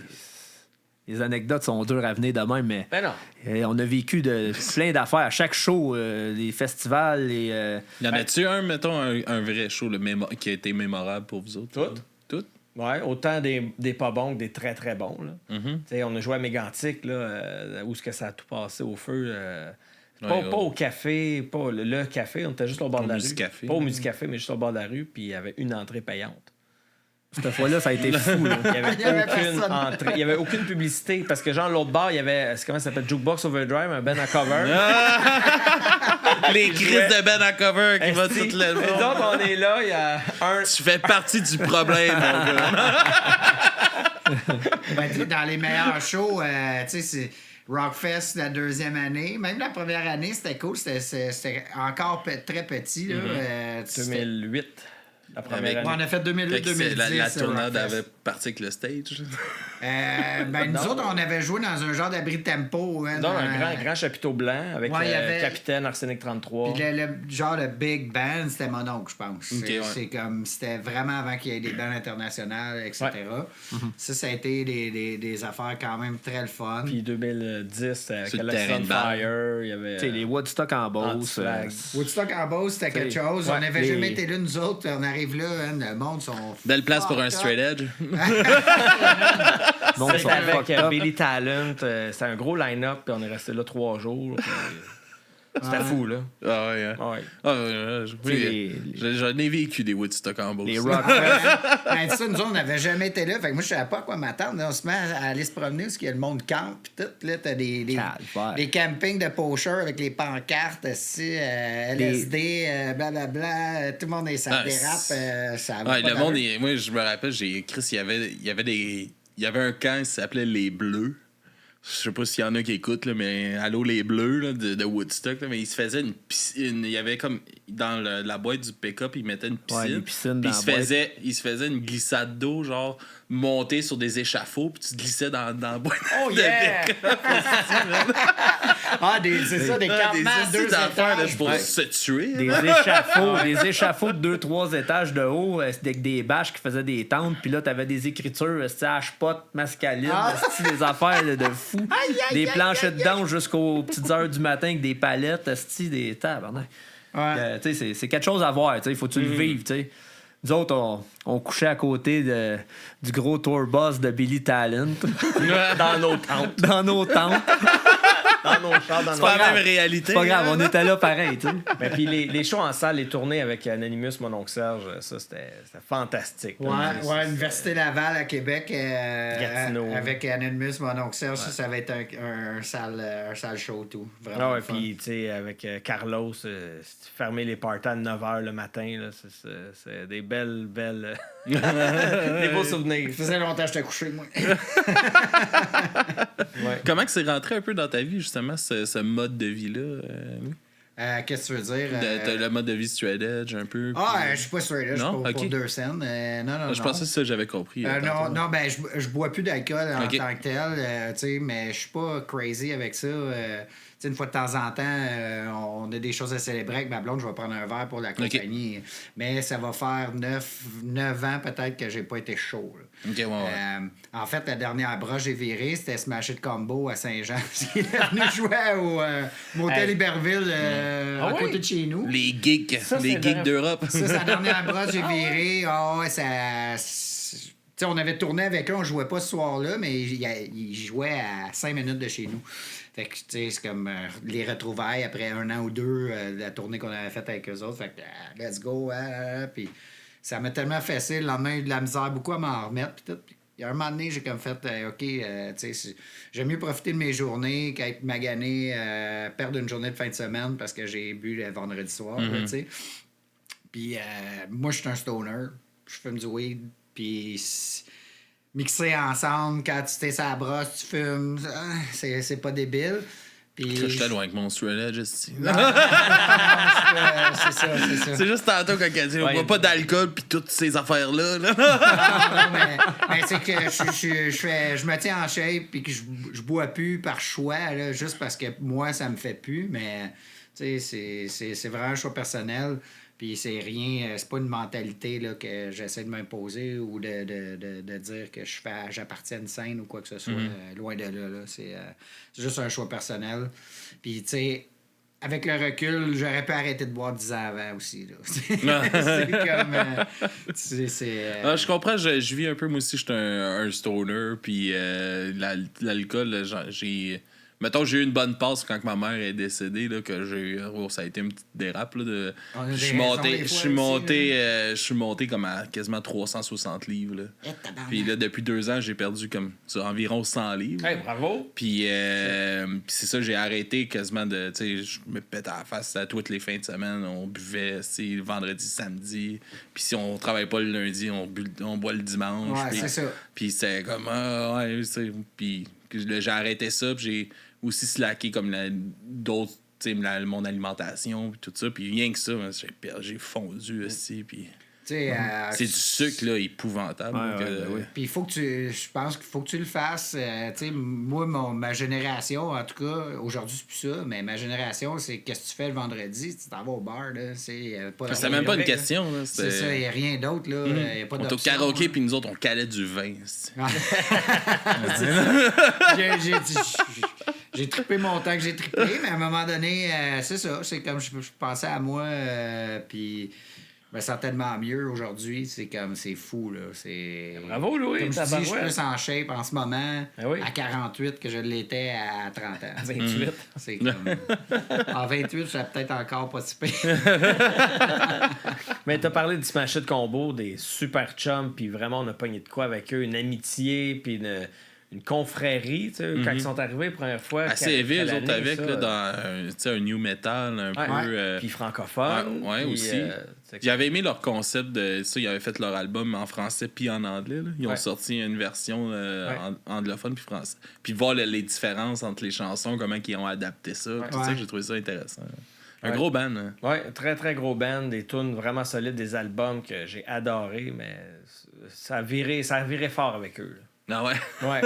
les anecdotes sont dures à venir de même, mais Ben non. on a vécu plein d'affaires. À chaque show, les festivals, Y en a-tu un, mettons, un vrai show qui a été mémorable pour vous autres? Tout? Ouais, autant des pas bons que des très très bons. Là. Mm-hmm. Tu sais, on a joué à Mégantic, là, où est-ce que ça a tout passé au feu. Pas au café, pas le café, on était juste au bord de la rue. Musicafé. Pas au Musicafé, mais juste au bord de la rue, puis il y avait une entrée payante. cette fois-là, ça a été fou. Là. Il n'y avait, Il y avait aucune personne. entrée, il y avait aucune publicité, parce que genre l'autre bar, il y avait, comment ça s'appelle, Jukebox Overdrive, un band à cover. Les crises de Ben à cover qui va Esti, toute la nous autres, on est là, il y a un... Tu fais partie du problème, mon gars. Ben, tu sais, dans les meilleurs shows, tu sais, Rockfest la deuxième année. Même la première année, c'était cool. C'était encore très petit. Là. 2008. La première année. On a fait 2008-2010. La tournade avait parti avec le stage. Nous autres, on avait joué dans un genre d'abri de tempo. Hein, Non, un grand chapiteau blanc avec il y avait... Capitaine Arsenic 33. Puis le genre de big band, c'était mon oncle, je pense. Okay, C'était vraiment avant qu'il y ait des bands internationales, etc. Ça a été des affaires quand même très le fun. Puis 2010, avec le Alex terrain on de balle. Fire, il y avait... les Woodstock en Beauce. Woodstock en Beauce, c'était quelque chose. On n'avait jamais été là, nous autres. On arrive là, hein, le monde sont... Belle place pour un straight edge. C'était avec Billy Talent. C'était un gros line-up, puis on est resté là 3 jours. C'était fou, là. Ah ouais, hein? Ouais. J'en ai vécu des Woodstock en Beauce. Les Rockfest. Ça, nous autres, on n'avait jamais été là. Fait que moi, je savais pas à quoi m'attendre. On se met à aller se promener parce qu'il y a le monde camp. Puis tout, là, t'as des campings de pochers avec les pancartes, LSD, blablabla. Tout le monde est ça dérape. Ça va le monde, moi, je me rappelle, Chris, il y avait un camp qui s'appelait Les Bleus. Je sais pas s'il y en a qui écoutent, là, mais allô les Bleus là, de Woodstock, là, mais il se faisait une piscine. Il y avait comme dans la boîte du pick-up, il mettait une piscine. Ouais, les piscines puis dans il se faisait une glissade d'eau, genre montée sur des échafauds, puis tu te glissais dans la boîte. Oh yeah! C'est ça, des campements à 2 étages. Pour se tuer. Des échafauds de 2-3 étages de haut, avec des bâches qui faisaient des tentes, puis là, t'avais des écritures, H-pot, mascaline, des affaires de fou. Des planchettes de danse jusqu'aux petites heures du matin avec des palettes, des tabarnak. C'est quelque chose à voir, il faut que tu le vives, tu sais. Nous autres, on couchait à côté du gros tour bus de Billy Talent. Dans nos tentes. Dans nos tentes. Dans nos chars, dans C'est nos... pas la même réalité. C'est pas grave, on était là pareil, tu sais. Ben, puis les shows en salle, les tournées avec Anonymous, mon oncle Serge, ça, c'était fantastique. Université Laval à Québec, Gatineau. avec Anonymous, mon oncle Serge, ça va être un sale show, tout. Vraiment. Puis, tu sais, avec Carlos, fermer les parties à 9h le matin, là, c'est des belles... des beaux souvenirs. Ça faisait longtemps que j'étais couché, moi. Comment que c'est rentré un peu dans ta vie, justement, ce mode de vie-là? Qu'est-ce que tu veux dire? T'as le mode de vie straight edge, un peu. Je suis pas straight edge pour 2 scènes. Non. Je pensais que c'est ça que j'avais compris. Non, je bois plus d'alcool en tant que tel, mais je suis pas crazy avec ça. Une fois de temps en temps, on a des choses à célébrer avec ma blonde, je vais prendre un verre pour la compagnie. Mais ça va faire 9 ans peut-être que j'ai pas été chaud. En fait, la dernière broche j'ai viré, c'était Smash It Combo à Saint-Jean. Il est venu jouer au Motel Iberville à côté de chez nous. Les geeks, d'Europe. Ça, c'est la dernière broche j'ai viré. On avait tourné avec eux, on jouait pas ce soir-là, mais il jouait à 5 minutes de chez nous. Fait que, c'est comme les retrouvailles après 1 an ou 2 de la tournée qu'on avait faite avec eux autres. Fait que, let's go. Puis ça m'a tellement fessé. Le lendemain, j'ai eu de la misère beaucoup à m'en remettre. Puis tout. Puis, il y a un moment donné, j'ai comme fait, j'aime mieux profiter de mes journées qu'être magané, perdre une journée de fin de semaine parce que j'ai bu le vendredi soir. Puis moi, je suis un stoner. Je fume du weed. Puis mixer ensemble, quand tu t'es sur la brosse, tu fumes, c'est pas débile. Puis j'étais loin avec mon straight edge. C'est ça. C'est juste tantôt quand elle dit on boit pas d'alcool puis toutes ces affaires-là. mais c'est que je me tiens en shape puis que je bois plus par choix, là, juste parce que moi, ça me fait plus. Mais c'est vraiment un choix personnel. Puis c'est rien, c'est pas une mentalité là, que j'essaie de m'imposer ou de dire que j'appartiens à une scène ou quoi que ce soit. Loin de là. C'est juste un choix personnel. Puis, tu sais, avec le recul, j'aurais pu arrêter de boire 10 ans avant aussi. Là. C'est comme... je comprends, je vis un peu, moi aussi, je suis un stoner. Puis l'alcool, j'ai... Mettons, j'ai eu une bonne passe quand ma mère est décédée, là, que ça a été une petite dérape. Là, je suis monté comme à quasiment 360 livres. Là. Puis là, depuis 2 ans, j'ai perdu comme environ 100 livres. Hey, bravo! Puis c'est ça, j'ai arrêté quasiment de... Tu sais, je me pétais à la face à toutes les fins de semaine. On buvait le vendredi, samedi. Puis si on travaille pas le lundi, on boit le dimanche. Ouais, c'est ça. Puis c'est comme... Puis j'ai arrêté ça, puis j'ai aussi slacké comme d'autres, mon alimentation, puis tout ça. Puis rien que ça, j'ai fondu aussi, puis... c'est du sucre là, épouvantable. Puis il faut que je pense qu'il faut que tu le fasses. Moi, ma génération, en tout cas, aujourd'hui c'est plus ça, mais ma génération, c'est qu'est-ce que tu fais le vendredi? Tu t'en vas au bar, là. C'est même pas une question. Là. C'est ça, il n'y a rien d'autre. Là. Y a pas on est au karaoké, puis nous autres, on calait du vin. J'ai trippé mon temps que j'ai trippé, mais à un moment donné, c'est ça. C'est comme je pensais à moi, puis... Je me sens tellement mieux aujourd'hui. C'est fou, là. Bravo, Louis. Comme je dis, je suis plus en shape en ce moment à 48 que je l'étais à 30 ans. À 28. C'est comme... En 28, je serais peut-être encore pas si pire. Mais t'as parlé du Smash It Combo, des super chums, puis vraiment, on a pogné de quoi avec eux, une amitié, puis une confrérie, tu sais, quand ils sont arrivés la première fois. Assez élevé, eux autres, avec, là, dans un new metal, un peu... Puis francophone. Ouais, aussi. J'avais aimé leur concept de ça. Ils avaient fait leur album en français puis en anglais. Là. Ils ont sorti une version anglophone puis français. Puis voir les différences entre les chansons, comment ils ont adapté ça. Tout ça, j'ai trouvé ça intéressant. Un gros band. Hein. Oui, très, très gros band. Des tunes vraiment solides, des albums que j'ai adorés, mais ça a viré fort avec eux. Là. Ah ouais? Ouais.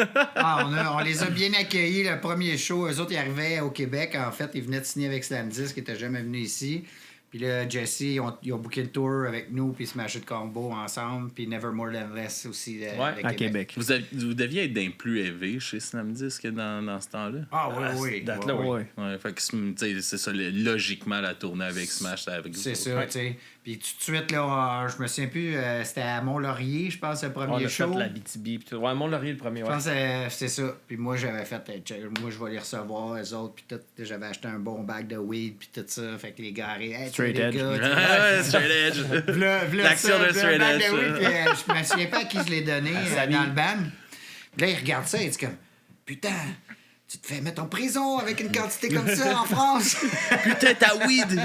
On les a bien accueillis le premier show. Eux autres, ils arrivaient au Québec. En fait, ils venaient de signer avec Slamdisc, qui n'étaient jamais venus ici. Puis là, Jesse, ils ont booké le tour avec nous, puis Smash It Combo ensemble, puis Never More Than Less aussi à Québec. Vous deviez être d'un plus élevé chez Slamdisc dans ce temps-là? Ah oui. Date-là, oui. Ouais, fait que c'est ça, logiquement, la tournée avec Smash, avec vous. C'est ça, tu sais. Puis tout de suite, là, je me souviens plus, c'était à Mont-Laurier, je pense, le premier show. On a fait la BTB. Ouais, Mont-Laurier, le premier, Je pense que c'est ça. Puis moi, j'avais fait, moi, je vais les recevoir, eux autres, puis tout. J'avais acheté un bon bag de weed, puis tout ça. Fait que les gars arrivent. Straight Edge. Straight Edge. L'action de Straight Edge. Je me souviens pas à qui je l'ai donné dans le band. Puis là, il regarde ça, il dit comme, putain, tu te fais mettre en prison avec une quantité comme ça en France. Putain, ta weed.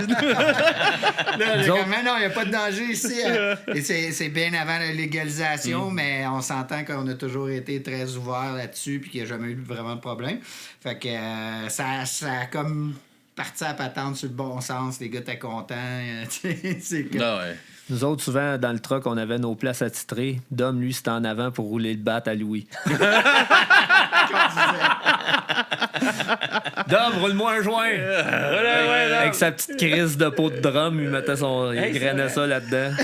Mais non, il n'y a pas de danger ici. Et c'est bien avant la légalisation, mais on s'entend qu'on a toujours été très ouvert là-dessus puis qu'il n'y a jamais eu vraiment de problème. Fait que ça a comme parti à patente sur le bon sens. Les gars étaient contents. C'est comme... Ah ouais. Nous autres, souvent, dans le truck, on avait nos places attitrées. Dom, lui, c'était en avant pour rouler le bat à Louis. Dom, roule-moi un joint! Avec sa petite crise de pot de drum, il mettait il grainait ça là-dedans.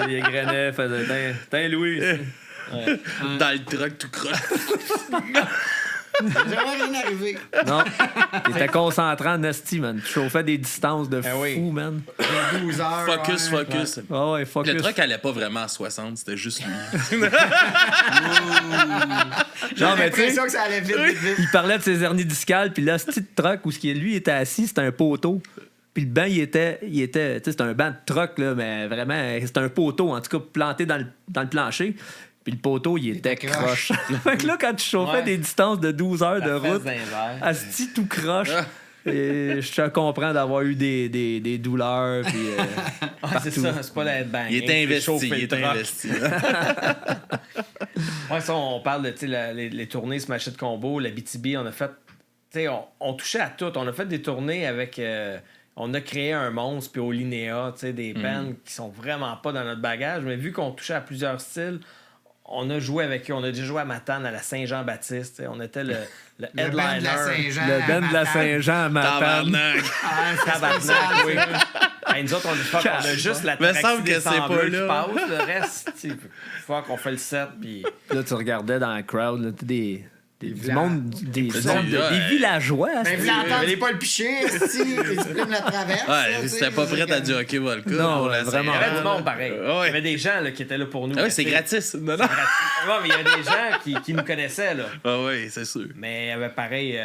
Il grainait, faisait « Tiens, Louis! » Dans le truck, tout croche. Jamais rien arrivé. Non. Il était concentrant en esti, man. Tu chauffais des distances de fou, man. 12 heures. Focus. Ouais, focus. Le truck allait pas vraiment à 60, c'était juste lui. J'ai l'impression que ça allait vite. Il parlait de ses hernies discales, puis là, ce petit truck où lui était assis, c'était un poteau. Puis le banc, il était tu sais, c'était un banc de truck, là, mais vraiment, c'était un poteau, en tout cas, planté dans le plancher. Puis le poteau, il était croche. Fait que là, quand tu chauffais des distances de 12 heures de route, asti tout croche. Et je te comprends d'avoir eu des douleurs. Puis, c'est ça, c'est pas d'être bang. Il est investi. Ouais, ça, on parle de les tournées Smash It Combo, la BTB, on a fait. On touchait à tout. On a fait des tournées avec. On a créé un monstre, puis au Linéa, des bands qui sont vraiment pas dans notre bagage, mais vu qu'on touchait à plusieurs styles, on a joué avec eux. On a déjà joué à Matane, à la Saint-Jean-Baptiste. On était le headliner. Le band de la Saint-Jean à Matane. Tabarnak, oui. Nous autres, on a juste la traction des sembleuse qui passe. Le reste, fuck, on fait le set. Puis là, tu regardais dans la crowd, là, des villageois. Mais vous l'entendez pas le picher, si tu la traverse. Ouais, c'était pas prêt à du hockey Volca. Non, vraiment. Il y avait du monde pareil. Il y avait des gens là, qui étaient là pour nous. Ah oui, c'est gratis. Non. Ouais, mais il y avait des gens qui nous connaissaient. Là. Ah oui, c'est sûr. Mais il y avait pareil,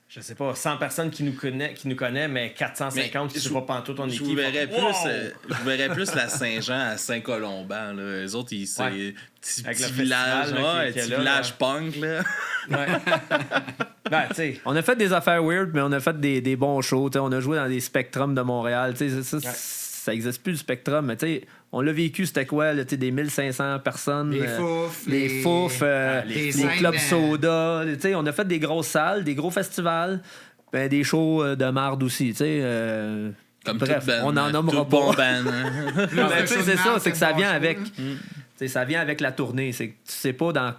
je sais pas, 100 personnes qui nous connaissent, mais 450 qui ne sont pas pantoute ton équipe. Je verrais plus la Saint-Jean à Saint-Colomban. Là. Les autres, c'est petit village, village punk. Là. Ouais. On a fait des affaires weird, mais on a fait des bons shows. On a joué dans des Spectrums de Montréal. Ça existe plus, le Spectrum, mais On l'a vécu, c'était quoi, là, des 1500 personnes. Les fouf, les fouf, les clubs soda. On a fait des grosses salles, des gros festivals, ben, des shows de marde aussi. Comme bref, ben, on n'en nommera pas. Bon ben, hein. Mais c'est ça, c'est que ça vient avec. Ça vient avec la tournée. C'est que tu sais pas dans.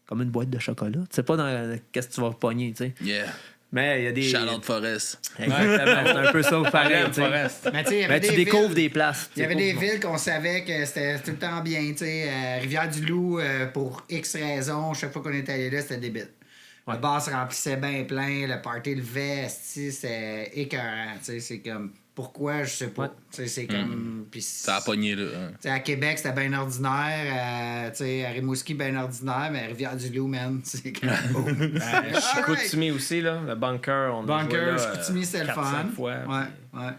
Comme une boîte de chocolat. Tu sais pas dans qu'est-ce que tu vas pogner, tu sais. Yeah. Mais il y a des. Charlotte Forest. Exactement, c'est un peu ça, pareil. Forest. Mais tu découvres des places. Il y avait des villes qu'on savait que c'était tout le temps bien. Rivière-du-Loup, pour X raisons, chaque fois qu'on était allé là, c'était débile. Le bar se remplissait bien plein, le party levait, c'était écœurant. C'est comme. Pourquoi, je sais pas. C'est comme. Ça a pogné là. À Québec, c'était bien ordinaire. À Rimouski, bien ordinaire. Mais Rivière-du-Loup, man, c'est comme. Chicoutimi aussi, là. Le bunker. Bunker, Chicoutimi, c'était le fun. Fois, ouais.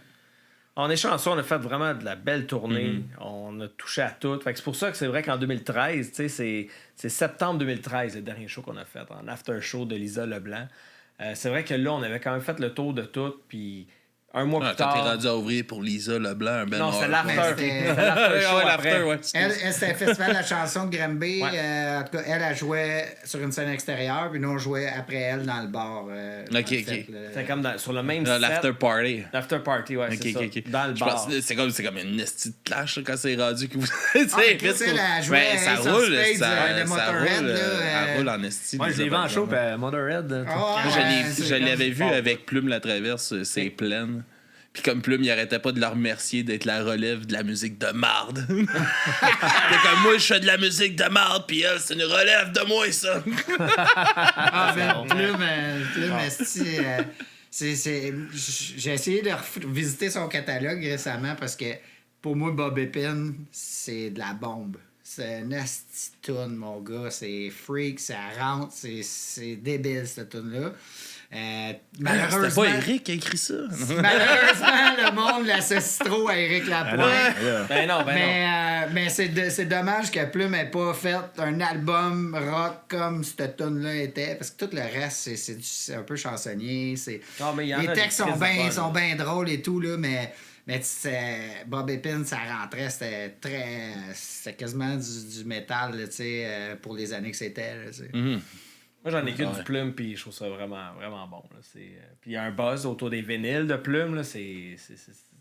On est chanceux, on a fait vraiment de la belle tournée. On a touché à tout. Fait que c'est pour ça que c'est vrai qu'en 2013, c'est septembre 2013, le dernier show qu'on a fait, en after show de Lisa Leblanc. C'est vrai que là, on avait quand même fait le tour de tout. Puis un mois plus tard. Quand t'es rendu à ouvrir pour Lisa Leblanc, un bel Non, c'est l'after. C'était l'after, ouais. Elle, c'était le festival de la chanson de Granby. En tout cas, elle jouait sur une scène extérieure, puis nous, on jouait après elle dans le bar. OK. C'était comme sur le même set. L'after party. L'after party, ouais, c'est ça. Dans le bar. C'est comme une nestie de clash là, quand c'est rendu que vous... mais Chris, elle jouait ça Ace of roule, Spades, ça de Motorhead, roule, là, elle roule en esti. Moi, je l'ai vu en show, puis Motorhead. Je l'avais vu avec Plume la Traverse, c'est pleine. Puis comme Plume, il arrêtait pas de leur remercier d'être la relève de la musique de marde. T'es comme moi, je fais de la musique de marde, puis elle, c'est une relève de moi, ça. Plume, esti, j'ai essayé de visiter son catalogue récemment parce que pour moi, Bob Epine, c'est de la bombe. C'est une esti toune, mon gars. C'est freak, ça rentre, c'est débile, cette toune-là. Malheureusement, c'était pas Eric qui a écrit ça. Malheureusement, le monde l'associe trop à Éric Lapointe. Ben non. Mais c'est dommage que Plume n'ait pas fait un album rock comme cette tune-là était, parce que tout le reste, c'est un peu chansonnier. Les textes sont bien drôles et tout, là, mais Bob Epine, ça rentrait, c'était quasiment du métal, là, pour les années que c'était. Moi, j'en ai qu'une du Plume, puis je trouve ça vraiment, vraiment bon. Puis il y a un buzz autour des vinyles de Plume. Là, c'est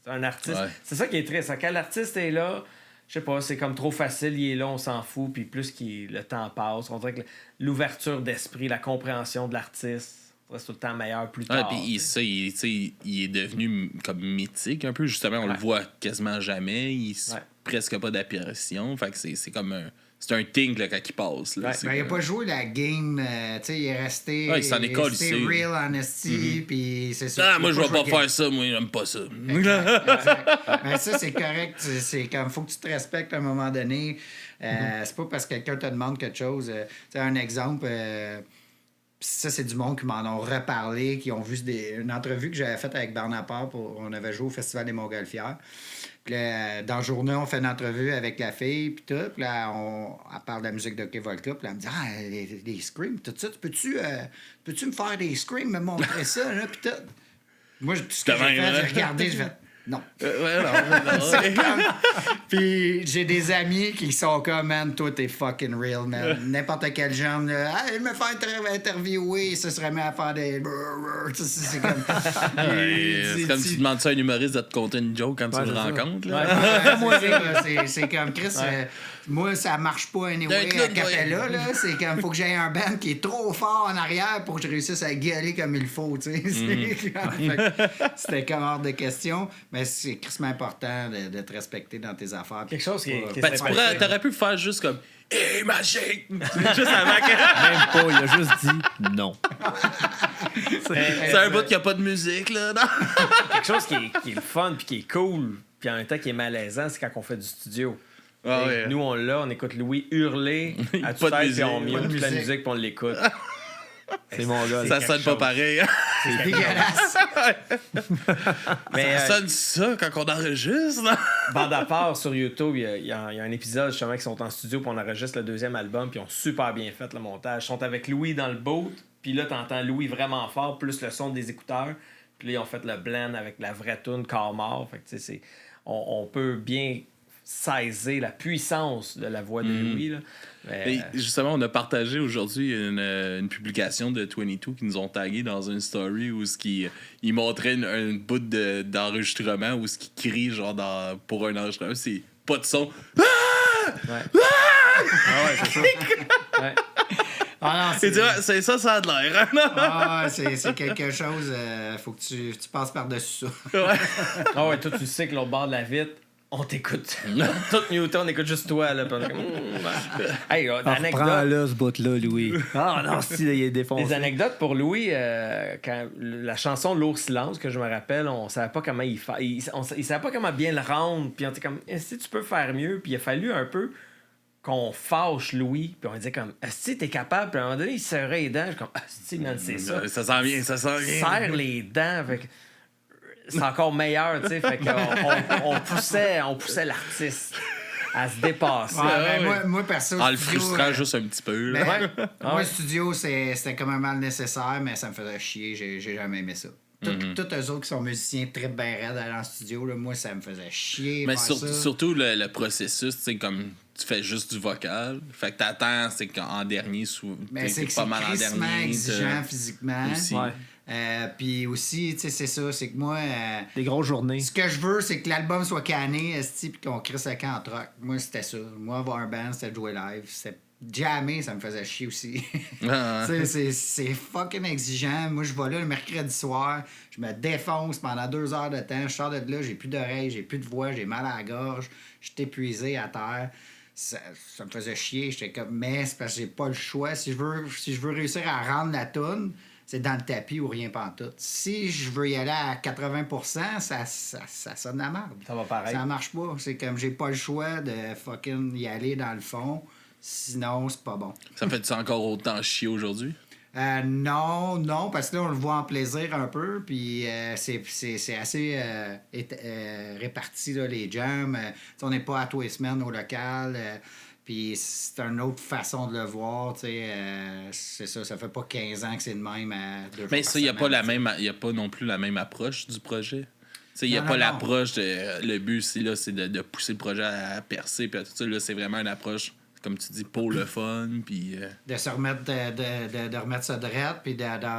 un artiste. Ouais. C'est ça qui est triste. Quand l'artiste est là, je sais pas, c'est comme trop facile, il est là, on s'en fout. Puis plus le temps passe, on dirait que l'ouverture d'esprit, la compréhension de l'artiste, c'est tout le temps meilleur plus tard. Puis il est devenu comme mythique un peu. Justement, on le voit quasiment jamais. Il presque pas d'apparition. Fait que c'est comme un... C'est un thing là, quand il passe. Là. Il n'a pas joué la game. Il est resté, il s'en est resté real honesty. Puis c'est ça. Moi, je vais pas faire ça. Moi, j'aime pas ça. Exact. Mais ça, c'est correct. C'est comme faut que tu te respectes à un moment donné. C'est pas parce que quelqu'un te demande quelque chose. Un exemple. Ça, c'est du monde qui m'en ont reparlé, qui ont vu une entrevue que j'avais faite avec Bernard Port. On avait joué au Festival des Montgolfières. Puis là, dans le journée, on fait une entrevue avec la fille, puis tout. Puis là, elle parle de la musique d'Hockey Volca. Puis là, elle me dit les screams, tout ça. Peux-tu me faire des screams, me montrer ça, là, puis tout. Moi, tout ce que j'ai fait, j'ai regardé, j'ai fait non. Puis j'ai des amis qui sont comme, man, toi, t'es fucking real, man. N'importe quel genre, là, me faire interviewer, ce serait mieux à faire des. C'est comme. C'est comme si tu demandes ça à un humoriste de te conter une joke quand tu le rencontres. C'est comme Chris. Moi, ça marche pas anyway à Capella, là. C'est comme, faut que j'aie un band qui est trop fort en arrière pour que je réussisse à gueuler comme il faut, tu sais. C'était comme hors de question. Mais c'est crissement important de te respecter dans tes affaires. Quelque chose qui t'aurais pu faire juste comme hey, magique! Juste avant que. Même pas, il a juste dit non. C'est un bout qui a pas de musique, là. Non? Quelque chose qui est le fun puis qui est cool, puis en même temps qui est malaisant, c'est quand on fait du studio. Nous, on écoute Louis hurler à toute tête, puis on mute toute la musique, puis on l'écoute. C'est mon gars. Ça sonne pas pareil. C'est dégueulasse. Mais, ça sonne ça quand on enregistre. Bande à part, sur YouTube, il y a un épisode justement qui sont en studio, puis on enregistre le deuxième album, puis ils ont super bien fait le montage. Ils sont avec Louis dans le boat, puis là, t'entends Louis vraiment fort, plus le son des écouteurs. Puis là, ils ont fait le blend avec la vraie tune Corps mort. Fait que, tu sais, on peut bien saisir la puissance de la voix de Louis. Là. Mais, Et justement, on a partagé aujourd'hui une publication de 22 qui nous ont tagué dans une story où ils montraient une bout d'enregistrement où ce qui crie genre pour un enregistrement, c'est pas de son. ouais. Ah ouais, c'est ça. Ouais. Ah non, c'est ça a de l'air. Ah, c'est quelque chose. Faut que tu passes par-dessus ça. Ah ouais, toi, tu sais que l'autre bord de la vitre, on t'écoute. Tout Newton, on écoute juste toi. Là, puis on est comme, Hey, anecdote. Prends-le, ce bout-là, Louis. Ah non, si, il est défoncé. Des anecdotes pour Louis, quand la chanson Lourd Silence, que je me rappelle, on savait pas comment il savait pas comment bien le rendre. Puis on était comme, si tu peux faire mieux. Puis il a fallu un peu qu'on fâche Louis. Puis on disait comme, si t'es capable. Puis à un moment donné, il serrait les dents. Je suis comme, si, man, c'est ça. Ça sent bien. Serre les dents. Fait que c'est encore meilleur, tu sais. Fait qu'on on poussait l'artiste à se dépasser. Moi, perso, en le studio, frustrant juste un petit peu. Là. Moi, studio, c'était comme un mal nécessaire, mais ça me faisait chier. J'ai jamais aimé ça. Tous eux autres qui sont musiciens très bien raides à aller en studio, là, moi, ça me faisait chier. Mais faire ça. surtout le processus, tu sais, comme tu fais juste du vocal. Fait que t'attends, c'est qu'en dernier, mais c'est pas mal en dernier. Exigeant physiquement. Aussi. Ouais. Puis aussi, tu sais, c'est ça, c'est que moi... Des grosses journées. Ce que je veux, c'est que l'album soit canné, puis qu'on crée ça quand en troc. Moi, c'était ça. Moi, avoir un band, c'était jouer live. C'était jammer, ça me faisait chier aussi. C'est fucking exigeant. Moi, je vais là le mercredi soir, je me défonce pendant 2 heures de temps, je sors de là, j'ai plus d'oreilles, j'ai plus de voix, j'ai mal à la gorge, je suis épuisé à terre. Ça me faisait chier. J'étais comme, mais c'est parce que j'ai pas le choix. Si je veux réussir à rendre la toune, c'est dans le tapis ou rien pantoute. Si je veux y aller à 80%, ça sonne la merde. Ça va pareil. Ça marche pas. C'est comme, j'ai pas le choix de fucking y aller dans le fond. Sinon, c'est pas bon. Ça fait-tu encore autant chier aujourd'hui? Non, parce que là, on le voit en plaisir un peu, puis c'est assez réparti, là, les jams. On n'est pas à tous les semaines au local, puis c'est une autre façon de le voir, c'est ça fait pas 15 ans que c'est de même à 2 fois Mais par ça, il semaine, n'y a pas non plus la même approche du projet. Il n'y a Non, pas non, l'approche de... Le but, c'est de pousser le projet à percer, puis tout ça, là, c'est vraiment une approche, comme tu dis, pour le fun, puis... de se remettre de remettre ça drette, puis d'offrir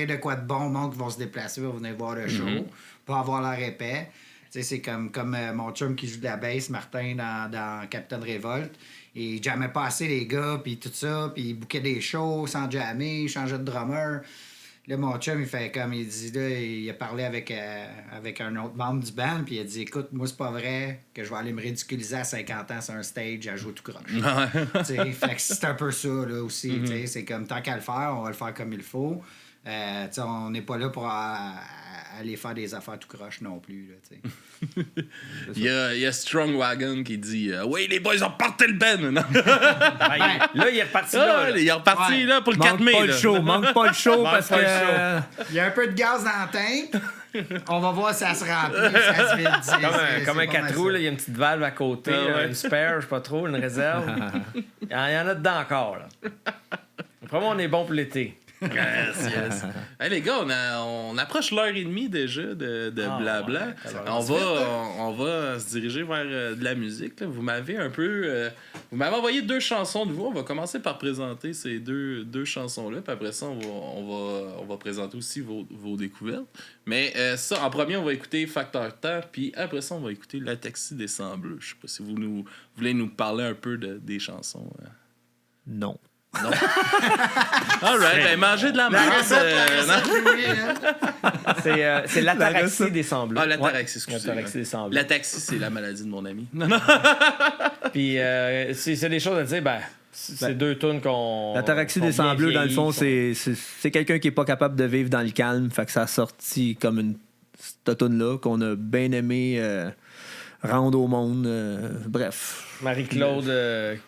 de quoi de bon, monde qui vont se déplacer, vont venir voir le show, pas avoir leur épais. C'est comme mon chum qui joue de la bass, Martin, dans Capitaine Révolte. Il jammait pas assez les gars, puis tout ça, puis il bouquait des shows sans jammer, il changeait de drummer. Là, mon chum, il fait comme il dit, là, il a parlé avec un autre membre du band, puis il a dit, écoute, moi, c'est pas vrai que je vais aller me ridiculiser à 50 ans sur un stage à jouer tout croche. Fait que c'est un peu ça, là, aussi. C'est comme, tant qu'à le faire, on va le faire comme il faut. On n'est pas là pour aller faire des affaires tout croche non plus. Là, il y a Strong Wagon qui dit oui, les boys ont parti le band. Non? Là, il est reparti là. Il est reparti là, pour le 4 mai. Manque pas le show parce que... Il y a un peu de gaz dans la tank. On va voir si ça se remplit, si ça se vide. Comme un 4 roues, il y a une petite valve à côté, une spare, je sais pas trop, une réserve. Il y en a dedans encore. Là. Après moi, on est bon pour l'été. Yes. Hey, les gars, on approche l'heure et demie déjà de blabla. Ouais, on va se diriger vers de la musique. Là. Vous m'avez envoyé 2 chansons de vous. On va commencer par présenter ces deux chansons-là. Puis après ça, on va présenter aussi vos découvertes. Mais ça, en premier, on va écouter Facteur Temps. Puis après ça, on va écouter La Taxi des Sangs Bleus. Je sais pas si vous voulez nous parler un peu des chansons. Non. Alright, ben manger de la merde. C'est l'ataraxie des Sangs Bleus. Ah, l'ataraxie, excusez. L'ataraxie des Sangs Bleus. L'ataxie, c'est la maladie de mon ami. Puis, c'est des choses à dire, c'est 2 tunes qu'on... L'ataraxie des Sangs Bleus, dans le fond, c'est quelqu'un qui est pas capable de vivre dans le calme. Fait que ça a sorti comme cette tune-là qu'on a bien aimé rendre au monde. Bref. Marie-Claude...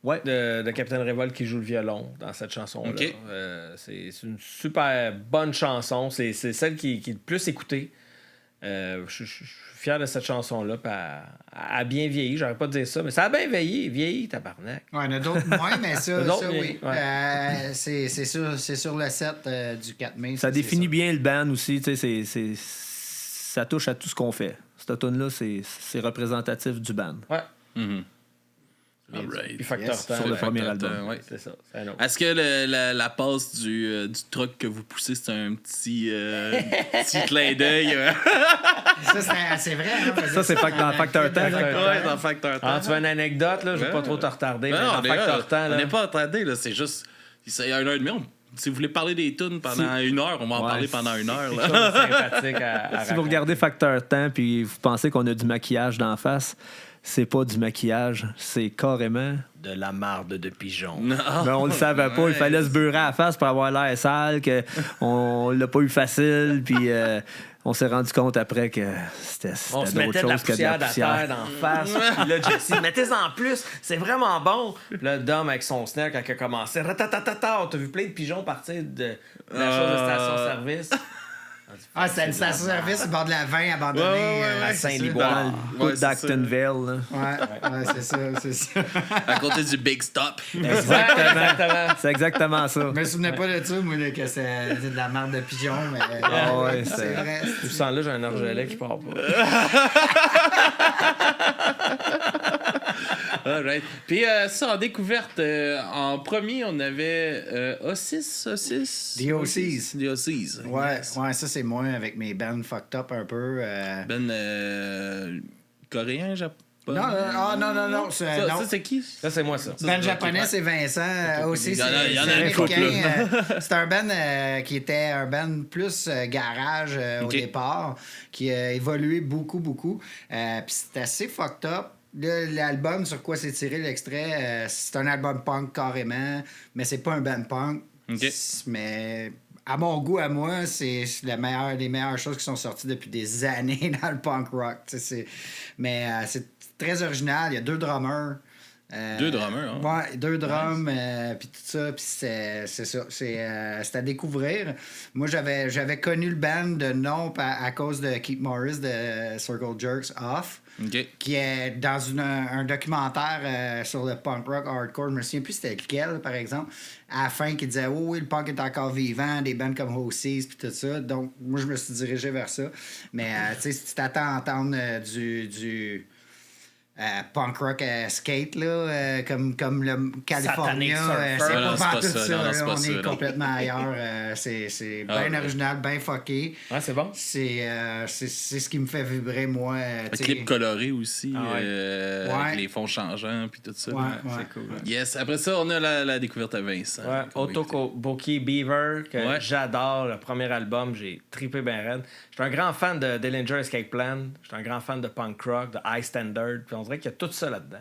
Ouais. De Capitaine Révolte qui joue le violon dans cette chanson-là. Okay. C'est une super bonne chanson. C'est celle qui est le plus écoutée. Je suis fier de cette chanson-là. Elle a bien vieilli, j'aurais pas de dire ça, mais ça a bien vieilli, tabarnak. Ouais, il y en a d'autres moins, mais ça oui. Ouais. C'est sur le set du 4 mai. Ça définit bien le band aussi. Ça touche à tout ce qu'on fait. Cette tune-là, c'est représentatif du band. Ouais. Alright. Puis Factor Temps. Sur le premier album. Ouais. C'est ça. C'est un autre. Est-ce que la passe du truc que vous poussez, c'est un petit clin d'œil? Ça, c'est vrai. Hein, Ça, c'est dans Factor Temps. Ouais, dans Factor Temps. Ah, tu veux une anecdote, là? Je veux pas trop te retarder. Mais Non, dans Factor Temps, on là. n'est pas retardé, là. C'est juste. Il y a 1h30. Si vous voulez parler des tunes pendant 1 heure, on va en parler pendant 1 heure. C'est Là. quelque chose de sympathique à Si vous regardez Factor Temps puis vous pensez qu'on a du maquillage d'en face, c'est pas du maquillage, c'est carrément... de la marde de pigeon. Non. Ben, on le savait pas, il fallait se beurrer à la face pour avoir l'air sale, qu'on l'a pas eu facile, puis on s'est rendu compte après que c'était On se d'autres mettait de la choses que de la poussière de la terre d'en face. Puis là, Jesse, mettez-en plus, c'est vraiment bon. Puis là, Dom, avec son snare, quand il a commencé, ratatatata, on t'a vu plein de pigeons partir de la chose de station-service. Ah, c'était une station-service au bord de la 20 abandonnée Ouais, à c'est Saint-Liboire. dans le bout Ouais, c'est d'Actonville. là. Ouais, c'est ça. À côté du Big Stop. Exactement. C'est exactement ça. Je me souvenais pas de ça, moi, là, que c'est de la marde de pigeon, mais Ah ouais, c'est c'est- vrai. Tout ce temps-là, j'ai un orgelet qui part pas. Alright. Puis ça, en découverte, en premier, on avait Ossis. The Ossies. The Ossies. Ouais, Yes. ouais, ça, c'est moi avec mes bands fucked up un peu. Coréen, japonais. Non, Ça, non. c'est qui? Ça, c'est moi, ça. Band japonais, c'est Vincent. Aussi, Il y en a- c'est il y en a c'est un couple, américain. C'est un band qui était un band plus garage au Ok. départ, qui a évolué beaucoup. Puis c'est assez fucked up. Là, l'album sur quoi c'est tiré l'extrait, c'est un album punk carrément, mais c'est pas un band punk. Ok. Mais à mon goût, à moi, c'est les meilleures choses qui sont sorties depuis des années dans le punk rock. Mais c'est très original. Il y a 2 drummers. 2 drummers, hein? Ouais, 2 drums, puis tout ça, puis c'est ça. C'est à découvrir. Moi, j'avais connu le band de nom à cause de Keith Morris de Circle Jerks Off, OK. qui est dans un documentaire sur le punk rock hardcore. Je me souviens plus c'était lequel, par exemple, à la fin, qui disait « Oh oui, le punk est encore vivant, des bands comme Hossies, puis tout ça. » Donc, moi, je me suis dirigé vers ça. Mais, tu sais, si tu t'attends à entendre du punk rock skate, là, comme le California, Satanic c'est Surfer. pas Non, c'est pas pas tout ça, ça. non, là, c'est pas on ça, est non. complètement ailleurs. C'est bien ouais. original, bien fucké. Ouais, c'est bon. C'est ce qui me fait vibrer, moi. Le tu sais. clip coloré aussi, Ah ouais. Ouais. avec les fonds changeants, puis tout ça. Ouais, C'est cool. Yes. Après ça, on a la découverte à Vincent. Ouais, Otokoboki Beaver, que Ouais. j'adore. Le premier album, j'ai trippé ben raide. J'étais un grand fan de Dillinger Escape Plan. J'étais un grand fan de punk rock, de High Standard. Puis on dirait qu'il y a tout ça là-dedans.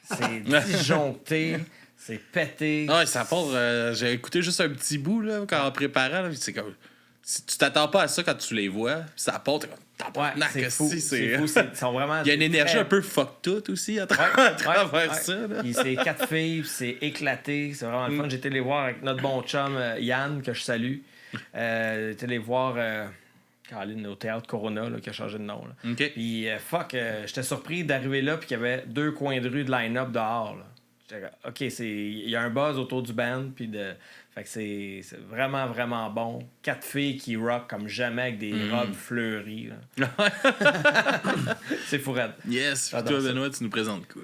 C'est disjoncté, c'est pété. Ah ouais, ça part. J'ai écouté juste un petit bout là, quand en préparant. Là, c'est comme. Si tu t'attends pas à ça quand tu les vois, puis ça part, t'es comme. Ouais, Tabarnak, c'est fou. si, C'est fou. Ils sont vraiment. Il y a une énergie très- un peu fuck tout aussi à Ouais, travers ouais. ça. Là. Puis c'est 4 filles, puis c'est éclaté. C'est vraiment le fun. J'ai été les voir avec notre bon chum Yann, que je salue. J'ai été les voir Caroline, au Théâtre Corona, là, qui a changé de nom. Là. OK. Puis j'étais surpris d'arriver là, puis qu'il y avait 2 coins de rue de line-up dehors. Là. J'étais comme, OK, il y a un buzz autour du band, puis fait que c'est vraiment, vraiment bon. 4 filles qui rock comme jamais avec des robes fleuries. là. C'est fou raide. Yes. Puis J'adore toi, ça. Benoît, tu nous présentes quoi?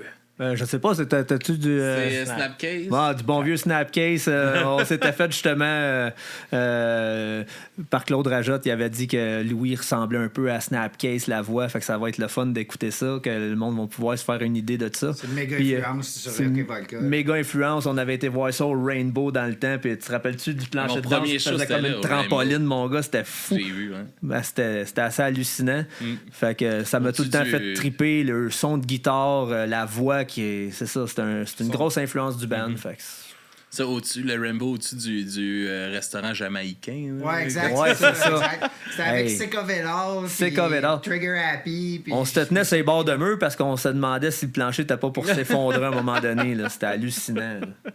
Je sais pas, t'as-tu du... C'est Snapcase. Du bon vieux Snapcase. On s'était fait justement par Claude Rajotte, il avait dit que Louis ressemblait un peu à Snapcase, la voix, fait que ça va être le fun d'écouter ça, que le monde va pouvoir se faire une idée de ça. C'est une méga Puis, influence sur c'est Rocky Vodka. méga influence. On avait été voir ça au Rainbow dans le temps, puis tu te rappelles-tu du plancher Mon de danse premier qui show, faisait c'était comme là, une au trampoline, Rainbow. mon gars, c'était fou. J'ai vu, hein. Ben, c'était assez hallucinant. Fait que ça m'a tout le temps Au-dessus fait triper. Le son de guitare, la voix qui est. C'est ça, c'est une grosse influence du band. Fait que Ça, au-dessus, le Rainbow, au-dessus du restaurant jamaïcain. là. Ouais, exact. Ouais, c'est ça. exact. C'était avec Hey. Sicko Velas, Sicko puis Velas. Trigger Happy. Puis on se tenait sur les bords de mur parce qu'on se demandait si le plancher n'était pas pour s'effondrer à un moment donné. Là. C'était hallucinant. là.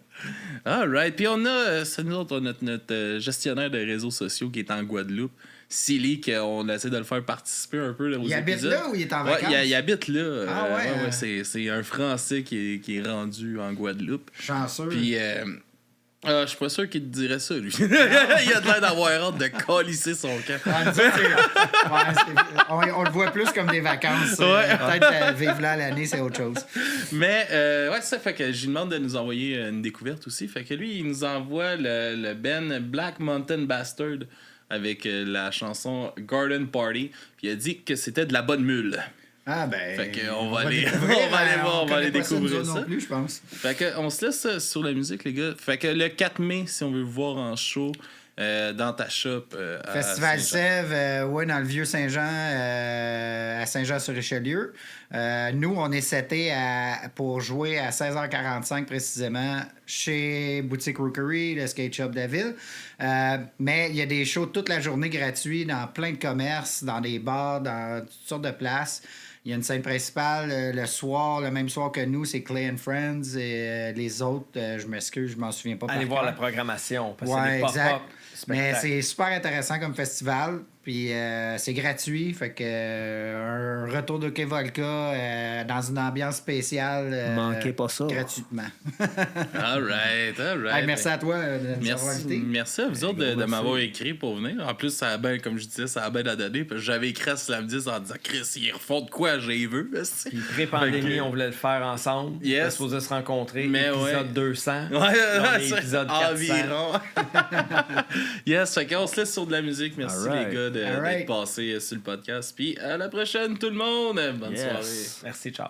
All right. Puis on a, c'est nous autres, notre gestionnaire de réseaux sociaux qui est en Guadeloupe. Silly, qu'on essaie de le faire participer un peu là, aux Il habite épisodes. là ou il est en Ouais, vacances? il habite là. Ah ouais, ouais, c'est un Français qui est rendu en Guadeloupe. Chanceux. Puis Je suis pas sûr qu'il te dirait ça, lui. Il a l'air d'avoir hâte de colisser son camp. On le voit plus comme des vacances. Peut-être vivre là l'année, c'est autre chose. Mais, ça fait que je lui demande de nous envoyer une découverte aussi. Fait que lui, il nous envoie le band Black Mountain Bastard avec la chanson Garden Party. Puis il a dit que c'était de la bonne mule. Ah ben. Fait que on va aller voir, on va aller découvrir ça. Non plus, je pense. Fait que on se laisse sur la musique, les gars. Fait que le 4 mai, si on veut vous voir en show dans ta shop. Festival Sèvres, dans le vieux Saint-Jean, à Saint-Jean-sur-Richelieu. Nous, on est setés pour jouer à 16h45 précisément chez Boutique Rookery, le skate shop de la ville. Mais il y a des shows toute la journée gratuits dans plein de commerces, dans des bars, dans toutes sortes de places. Il y a une scène principale le soir, le même soir que nous, c'est Clay and Friends. Et les autres, je m'excuse, je m'en souviens pas. Allez voir la programmation. Parce que ouais, c'est exact. Mais c'est super intéressant comme festival. Puis c'est gratuit. Fait que un retour de Kevolka dans une ambiance spéciale. Manquez pas ça. Gratuitement. All right. Hey, merci à toi de nous avoir invités. Merci à vous autres de m'avoir écrit pour venir. En plus, ça a bien, comme je disais, ça a bien à donner. Parce que j'avais écrit à Slamdis en disant Chris, ils refont de quoi, j'ai vu. Puis pré-pandémie, on voulait le faire ensemble. Yes. On était supposé se rencontrer. Mais épisode 200. Ouais, épisode 400. Environ. Yes, fait qu'on se laisse sur de la musique. Merci right. les gars d'être passés sur le podcast. Puis à la prochaine, tout le monde. Bonne soirée. Merci, ciao.